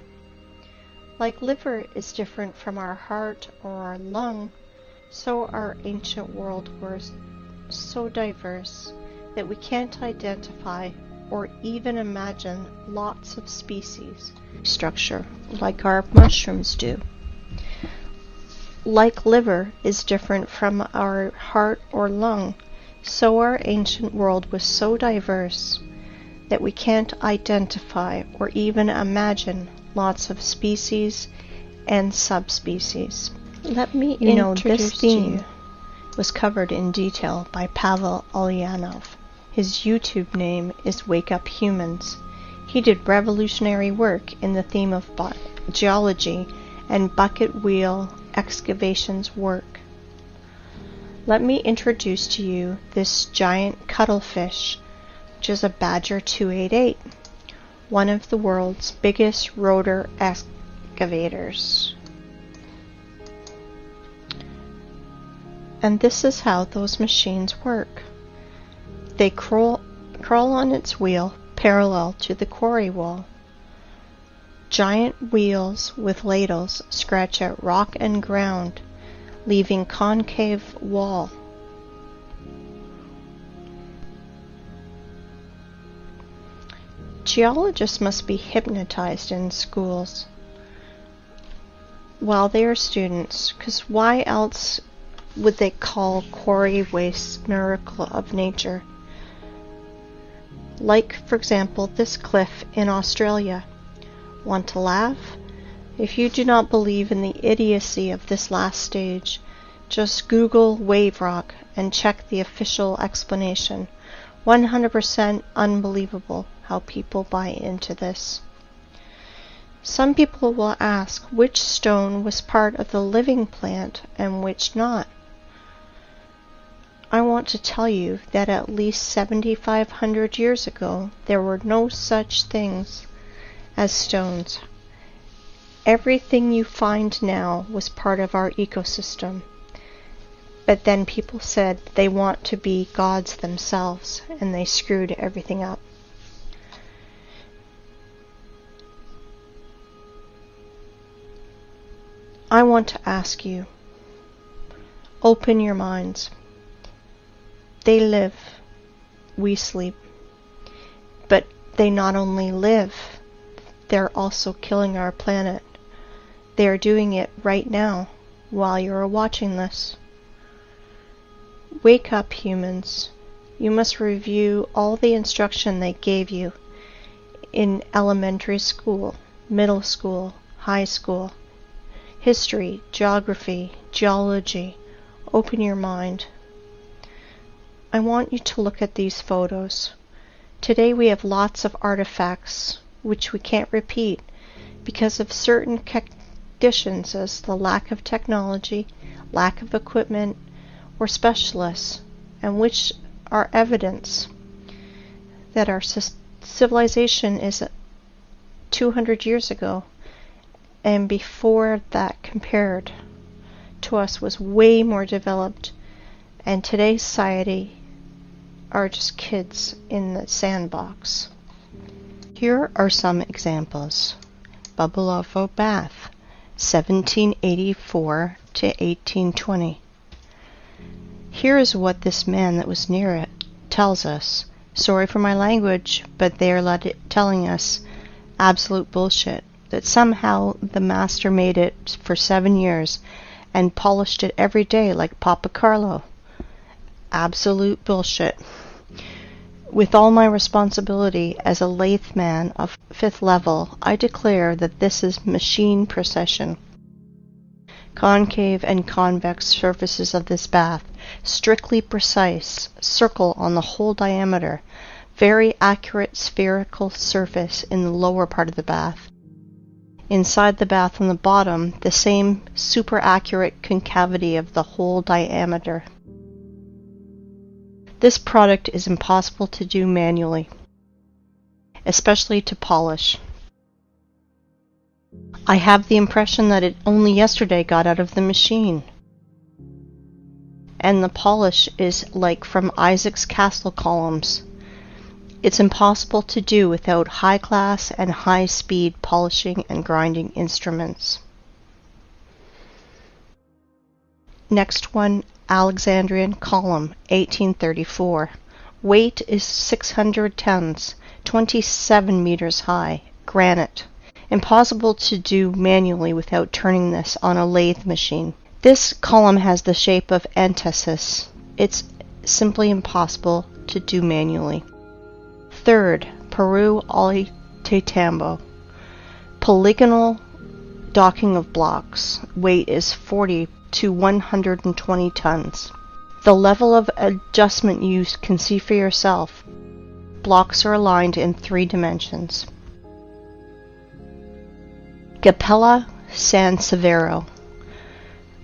Like liver is different from our heart or our lung, so our ancient world was so diverse that we can't identify or even imagine lots of species structure like our mushrooms do. Like liver is different from our heart or lung, so our ancient world was so diverse that we can't identify or even imagine lots of species and subspecies. Let me introduce this theme was covered in detail by Pavel Ulyanov. His YouTube name is Wake Up Humans. He did revolutionary work in the theme of geology and bucket wheel excavations work. Let me introduce to you this giant cuttlefish, which is a Badger 288, one of the world's biggest rotor excavators. And this is how those machines work. They crawl on its wheel parallel to the quarry wall. Giant wheels with ladles scratch at rock and ground, leaving concave wall. Geologists must be hypnotized in schools while they are students, because why else would they call quarry waste miracle of nature? Like, for example, this cliff in Australia. Want to laugh? If you do not believe in the idiocy of this last stage, just Google wave rock and check the official explanation. 100% unbelievable how people buy into this. Some people will ask which stone was part of the living plant and which not. I want to tell you that at least 7,500 years ago there were no such things as stones. Everything you find now was part of our ecosystem. But then people said they want to be gods themselves, and they screwed everything up. I want to ask you, open your minds. They live, we sleep. But they not only live, they're also killing our planet. They are doing it right now while you're watching this. Wake up, humans. You must review all the instruction they gave you in elementary school, middle school, high school, history, geography, geology. Open your mind. I want you to look at these photos. Today we have lots of artifacts which we can't repeat because of certain conditions as the lack of technology, lack of equipment, or specialists, and which are evidence that our civilization is 200 years ago, and before that compared to us was way more developed, and today's society are just kids in the sandbox. Here are some examples. Bubbleovo Bath, 1784 to 1820. Here is what this man that was near it tells us. Sorry for my language, but they are telling us absolute bullshit. That somehow the master made it for 7 years and polished it every day like Papa Carlo. Absolute bullshit. With all my responsibility as a lathe man of 5th level, I declare that this is machine precision. Concave and convex surfaces of this bath, strictly precise, circle on the whole diameter, very accurate spherical surface in the lower part of the bath. Inside the bath on the bottom, the same super accurate concavity of the whole diameter. This product is impossible to do manually, especially to polish. I have the impression that it only yesterday got out of the machine. And the polish is like from Isaac's castle columns. It's impossible to do without high-class and high-speed polishing and grinding instruments. Next one, Alexandrian column, 1834. Weight is 600 tons, 27 meters high, granite. Impossible to do manually without turning this on a lathe machine. This column has the shape of antithesis. It's simply impossible to do manually. Third, Peru Ollantaytambo. Polygonal docking of blocks. Weight is 40 to 120 tons. The level of adjustment you can see for yourself. Blocks are aligned in 3 dimensions. Capella San Severo.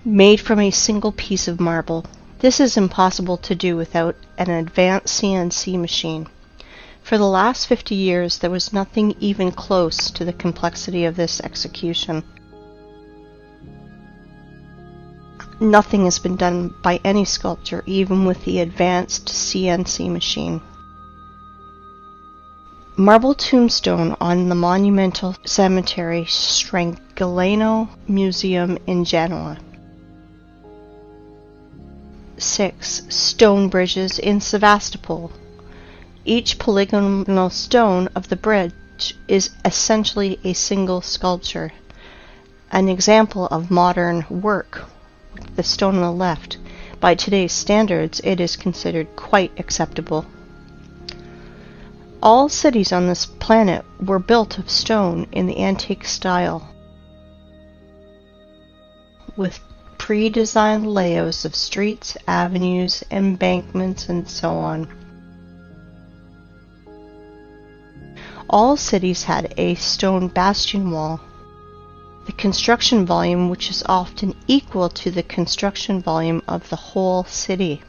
Made from a single piece of marble. This is impossible to do without an advanced CNC machine. For the last 50 years, there was nothing even close to the complexity of this execution. Nothing has been done by any sculptor, even with the advanced CNC machine. Marble tombstone on the Monumental Cemetery Strangolano Museum in Genoa. 6. Stone bridges in Sevastopol. Each polygonal stone of the bridge is essentially a single sculpture. An example of modern work, the stone on the left. By today's standards, it is considered quite acceptable. All cities on this planet were built of stone in the antique style, with pre-designed layouts of streets, avenues, embankments, and so on. All cities had a stone bastion wall, the construction volume which is often equal to the construction volume of the whole city.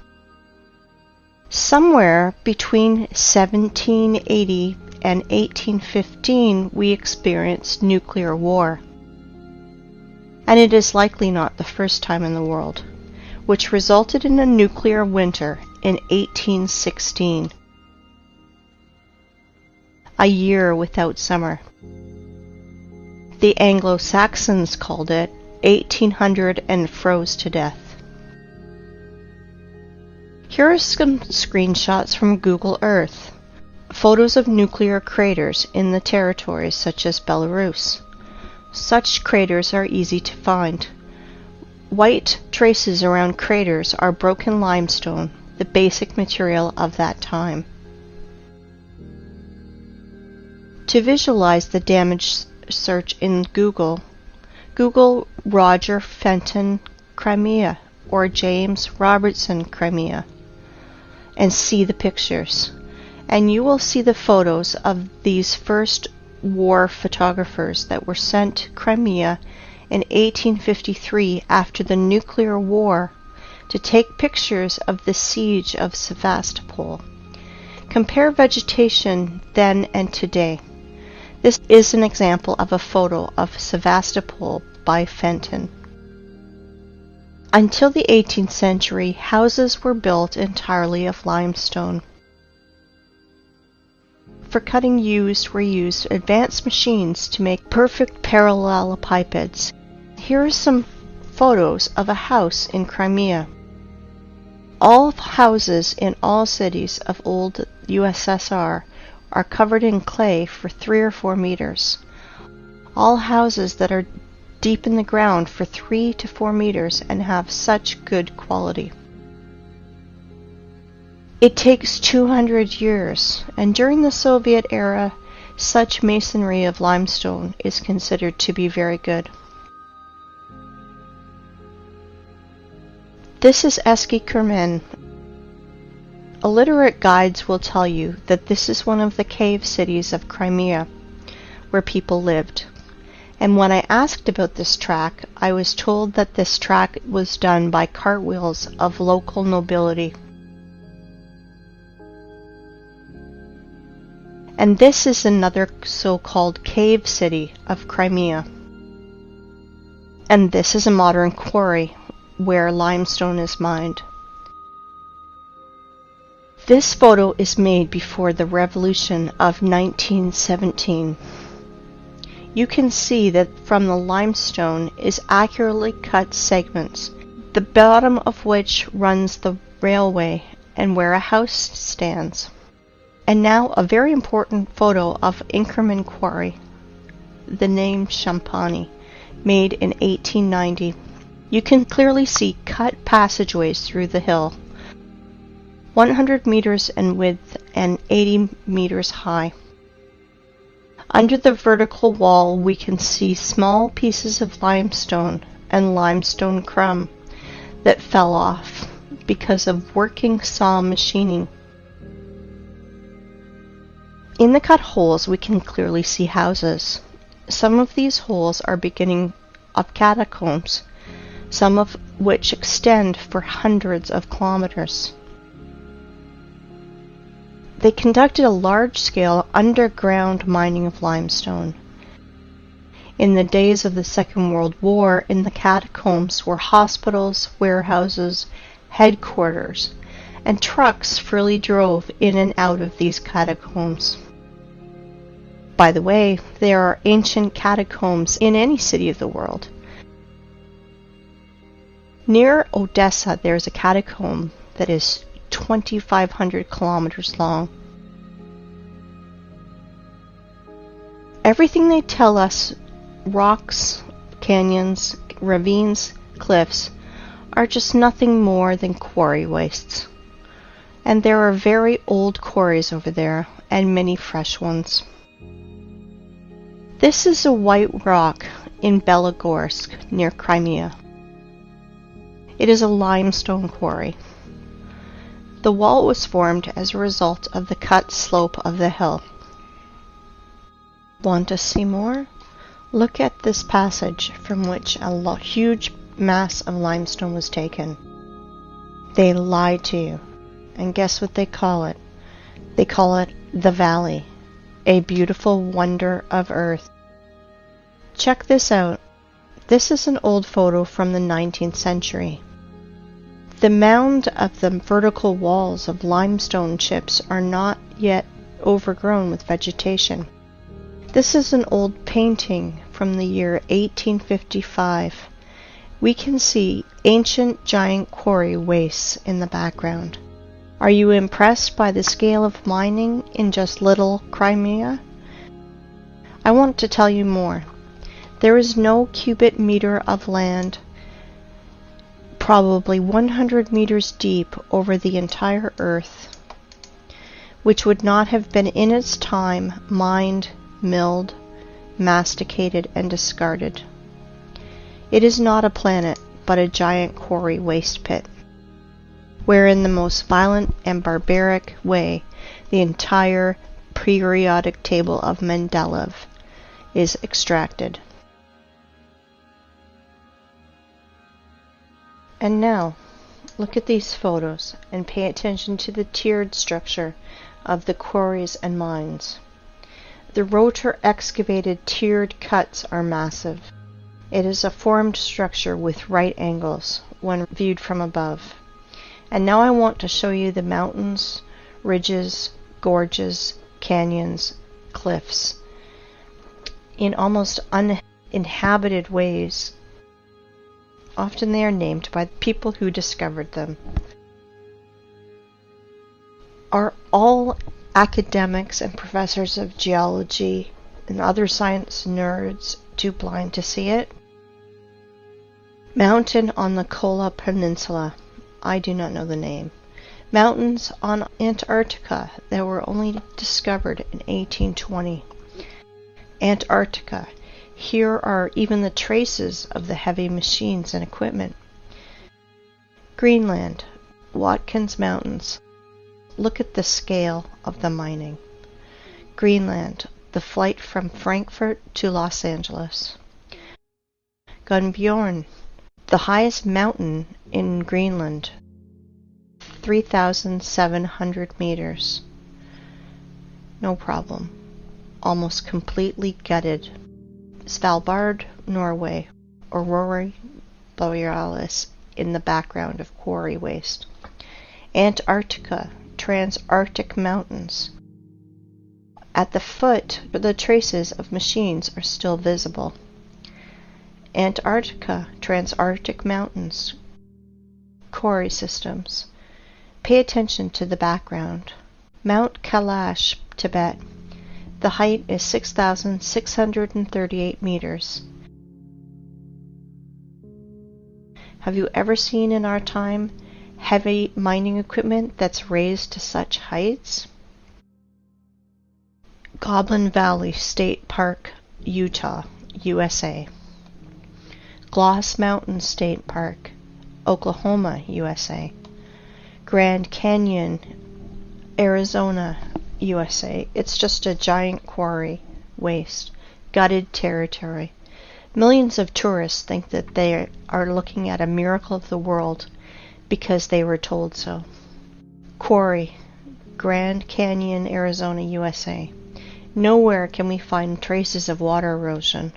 Somewhere between 1780 and 1815 we experienced nuclear war. And it is likely not the first time in the world, which resulted in a nuclear winter in 1816. A year without summer. The Anglo-Saxons called it 1800 and froze to death. Here are some screenshots from Google Earth. Photos of nuclear craters in the territories such as Belarus. Such craters are easy to find. White traces around craters are broken limestone, the basic material of that time. To visualize the damage, search in Google Roger Fenton Crimea or James Robertson Crimea and see the pictures. And you will see the photos of these first war photographers that were sent to Crimea in 1853 after the nuclear war to take pictures of the siege of Sevastopol. Compare vegetation then and today. This is an example of a photo of Sevastopol by Fenton. Until the 18th century, houses were built entirely of limestone. for cutting were used advanced machines to make perfect parallelepipeds. Here are some photos of a house in Crimea. All houses in all cities of old USSR are covered in clay for 3 or 4 meters. All houses that are deep in the ground for 3 to 4 meters and have such good quality. It takes 200 years, and during the Soviet era, such masonry of limestone is considered to be very good. This is Eski Kermen. Illiterate guides will tell you that this is one of the cave cities of Crimea, where people lived. And when I asked about this track, I was told that this track was done by cartwheels of local nobility. And this is another so-called cave city of Crimea. And this is a modern quarry where limestone is mined. This photo is made before the revolution of 1917. You can see that from the limestone is accurately cut segments, the bottom of which runs the railway and where a house stands. And now a very important photo of Inkerman Quarry, the name Champani, made in 1890. You can clearly see cut passageways through the hill, 100 meters in width and 80 meters high. Under the vertical wall we can see small pieces of limestone and limestone crumb that fell off because of working saw machining. In the cut holes we can clearly see houses. Some of these holes are beginning of catacombs, some of which extend for hundreds of kilometers. They conducted a large-scale underground mining of limestone. In the days of the Second World War, in the catacombs were hospitals, warehouses, headquarters, and trucks freely drove in and out of these catacombs. By the way, there are ancient catacombs in any city of the world. Near Odessa, there is a catacomb that is 2,500 kilometers long. Everything they tell us, rocks, canyons, ravines, cliffs, are just nothing more than quarry wastes. And there are very old quarries over there, and many fresh ones. This is a white rock in Belogorsk, near Crimea. It is a limestone quarry. The wall was formed as a result of the cut slope of the hill. Want to see more? Look at this passage from which a huge mass of limestone was taken. They lied to you. And guess what they call it? They call it the Valley, a beautiful wonder of earth. Check this out. This is an old photo from the 19th century. The mound of the vertical walls of limestone chips are not yet overgrown with vegetation. This is an old painting from the year 1855. We can see ancient giant quarry wastes in the background. Are you impressed by the scale of mining in just little Crimea? I want to tell you more. There is no cubic meter of land, probably 100 meters deep over the entire earth, which would not have been in its time mined, milled, masticated, and discarded. It is not a planet, but a giant quarry waste pit, where in the most violent and barbaric way the entire periodic table of Mendeleev is extracted. And now, look at these photos and pay attention to the tiered structure of the quarries and mines. The rotor excavated tiered cuts are massive. It is a formed structure with right angles when viewed from above. And now I want to show you the mountains, ridges, gorges, canyons, cliffs, in almost uninhabited ways. Often they are named by the people who discovered them. Are all academics and professors of geology and other science nerds too blind to see it? Mountain on the Kola Peninsula. I do not know the name. Mountains on Antarctica that were only discovered in 1820. Antarctica. Here are even the traces of the heavy machines and equipment. Greenland. Watkins Mountains. Look at the scale of the mining. Greenland. The flight from Frankfurt to Los Angeles. Gunbjorn. The highest mountain in Greenland. 3,700 meters. No problem. Almost completely gutted. Svalbard, Norway. Aurora Borealis in the background of quarry waste. Antarctica, Transantarctic Mountains. At the foot, the traces of machines are still visible. Antarctica, Transantarctic Mountains. Quarry systems. Pay attention to the background. Mount Kailash, Tibet. The height is 6,638 meters. Have you ever seen in our time heavy mining equipment that's raised to such heights? Goblin Valley State Park, Utah, USA. Gloss Mountain State Park, Oklahoma, USA. Grand Canyon, Arizona, USA. It's just a giant quarry waste, gutted territory. Millions of tourists think that they are looking at a miracle of the world because they were told so. Quarry, Grand Canyon, Arizona, USA. Nowhere can we find traces of water erosion,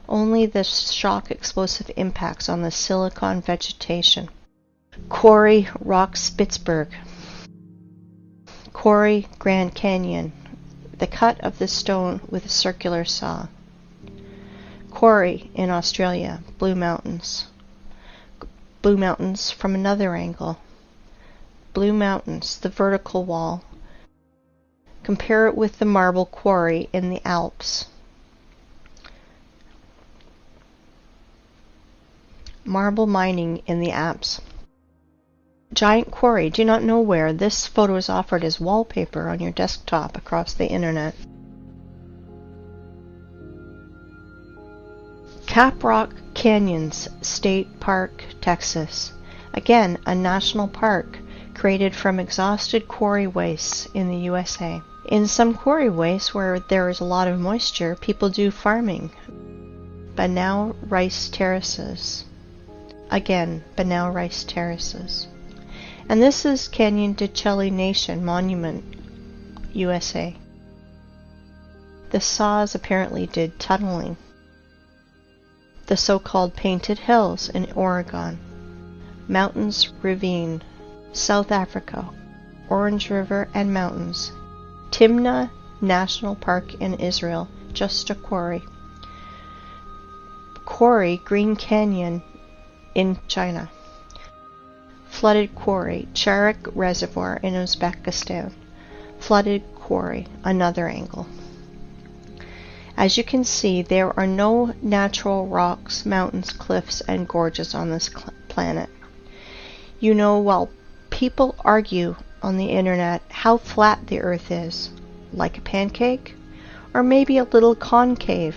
only the shock explosive impacts on the silicon vegetation. Quarry, Rock Spitzberg. Quarry, Grand Canyon. The cut of the stone with a circular saw. Quarry in Australia, Blue Mountains. Blue Mountains from another angle. Blue Mountains, the vertical wall. Compare it with the marble quarry in the Alps. Marble mining in the Alps. Giant quarry. Do not know where. This photo is offered as wallpaper on your desktop across the internet. Caprock Canyons State Park, Texas. Again, a national park created from exhausted quarry wastes in the USA. In some quarry wastes where there is a lot of moisture, people do farming. Banao rice terraces. Again, Banao rice terraces. And this is Canyon de Chelly Nation Monument, USA. The saws apparently did tunneling. The so-called Painted Hills in Oregon. Mountains Ravine, South Africa. Orange River and Mountains. Timna National Park in Israel, just a quarry. Quarry, Green Canyon in China. Flooded quarry, Charak Reservoir in Uzbekistan. Flooded quarry, another angle. As you can see, there are no natural rocks, mountains, cliffs, and gorges on this planet. You know, while people argue on the internet how flat the earth is, like a pancake, or maybe a little concave,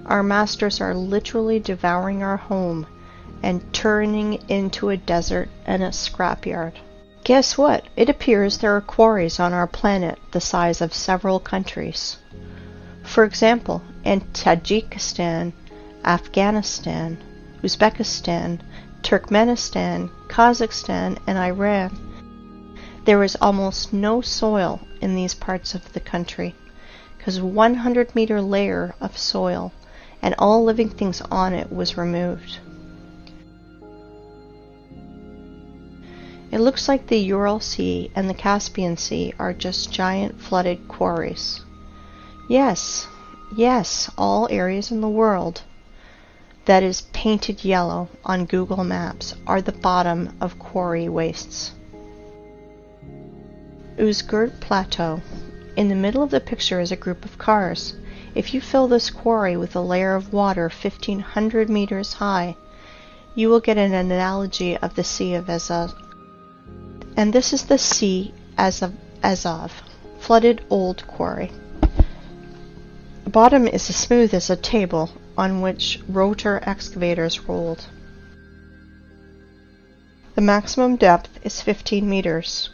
our masters are literally devouring our home and turning into a desert and a scrapyard. Guess what? It appears there are quarries on our planet the size of several countries. For example, in Tajikistan, Afghanistan, Uzbekistan, Turkmenistan, Kazakhstan, and Iran, there is almost no soil in these parts of the country, because a 100-meter layer of soil and all living things on it was removed. It looks like the Ural Sea and the Caspian Sea are just giant flooded quarries. Yes, all areas in the world that is painted yellow on Google Maps are the bottom of quarry wastes. Uzgurt Plateau. In the middle of the picture is a group of cars. If you fill this quarry with a layer of water 1,500 meters high, you will get an analogy of the Sea of Azov. And this is the Sea of Azov, flooded old quarry. The bottom is as smooth as a table on which rotor excavators rolled. The maximum depth is 15 meters.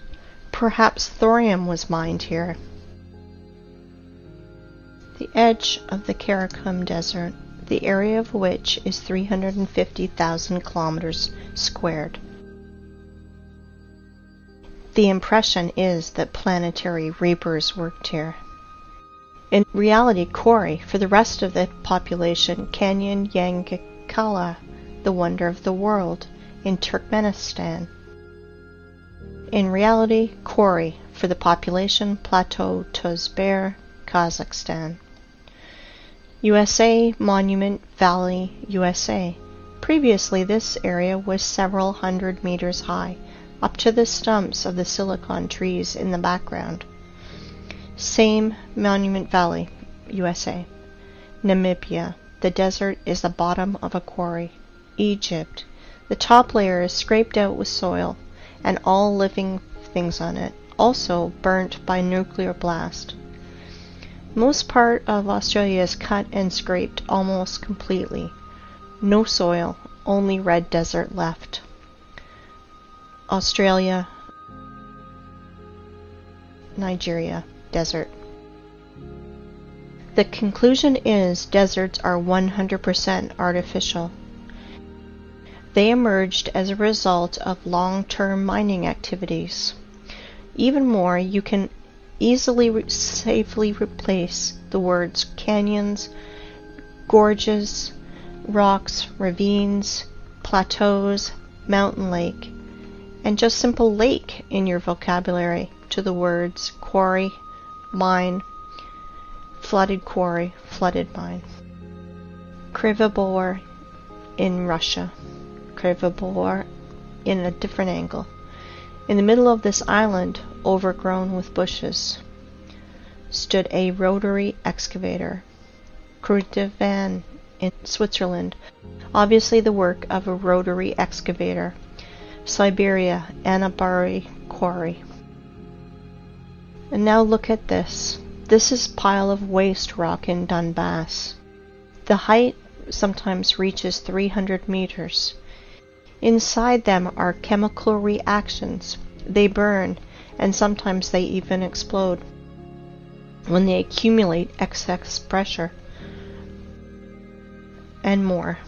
Perhaps thorium was mined here. The edge of the Karakum Desert, the area of which is 350,000 kilometers squared. The impression is that planetary reapers worked here. In reality, Kori, for the rest of the population, Canyon Yangakala, the wonder of the world, in Turkmenistan. In reality, Kori, for the population, Plateau Tozber, Kazakhstan. USA Monument Valley, USA. Previously, this area was several hundred meters high, up to the stumps of the silicon trees in the background. Same Monument Valley, USA. Namibia. The desert is the bottom of a quarry. Egypt. The top layer is scraped out with soil and all living things on it, also burnt by nuclear blast. Most part of Australia is cut and scraped almost completely. No soil, only red desert left. Australia, Nigeria, desert. The conclusion is deserts are 100% artificial. They emerged as a result of long-term mining activities. Even more, you can easily safely replace the words canyons, gorges, rocks, ravines, plateaus, mountain lake, and just simple lake in your vocabulary to the words quarry, mine, flooded quarry, flooded mine. Krivobor in Russia. Krivobor in a different angle. In the middle of this island, overgrown with bushes, stood a rotary excavator. Kruitvann in Switzerland, obviously the work of a rotary excavator. Siberia, Anabari quarry. And now look at this. This is pile of waste rock in Donbass. The height sometimes reaches 300 meters. Inside them are chemical reactions. They burn, and sometimes they even explode when they accumulate excess pressure, and more.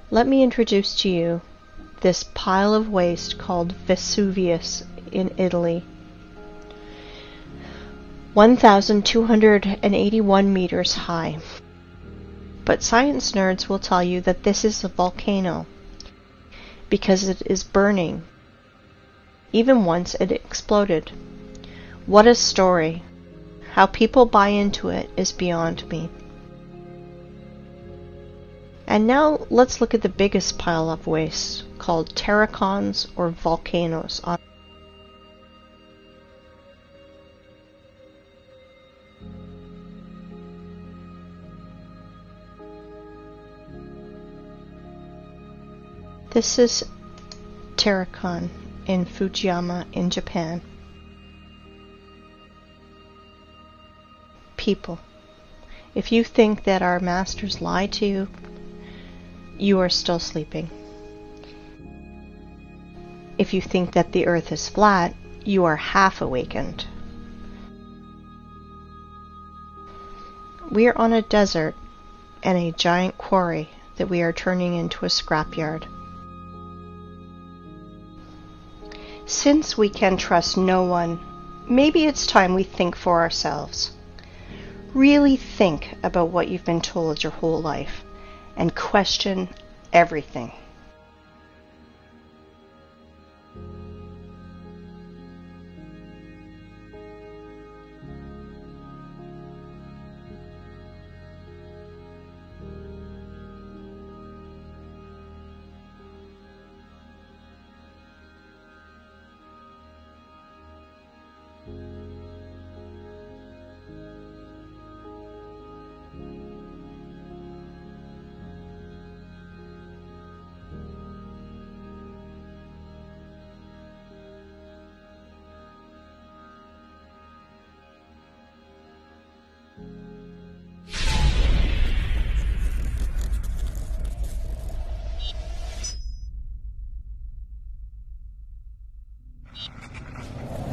Let me introduce to you this pile of waste called Vesuvius in Italy. 1,281 meters high. But science nerds will tell you that this is a volcano because it is burning, even once it exploded. What a story. How people buy into it is beyond me. And now let's look at the biggest pile of waste, called terracons or volcanoes. This is terracon in Fujiyama in Japan. People, if you think that our masters lie to you, you are still sleeping. If you think that the earth is flat, you are half awakened. We are on a desert and a giant quarry that we are turning into a scrapyard. Since we can trust no one, maybe it's time we think for ourselves. Really think about what you've been told your whole life and question everything.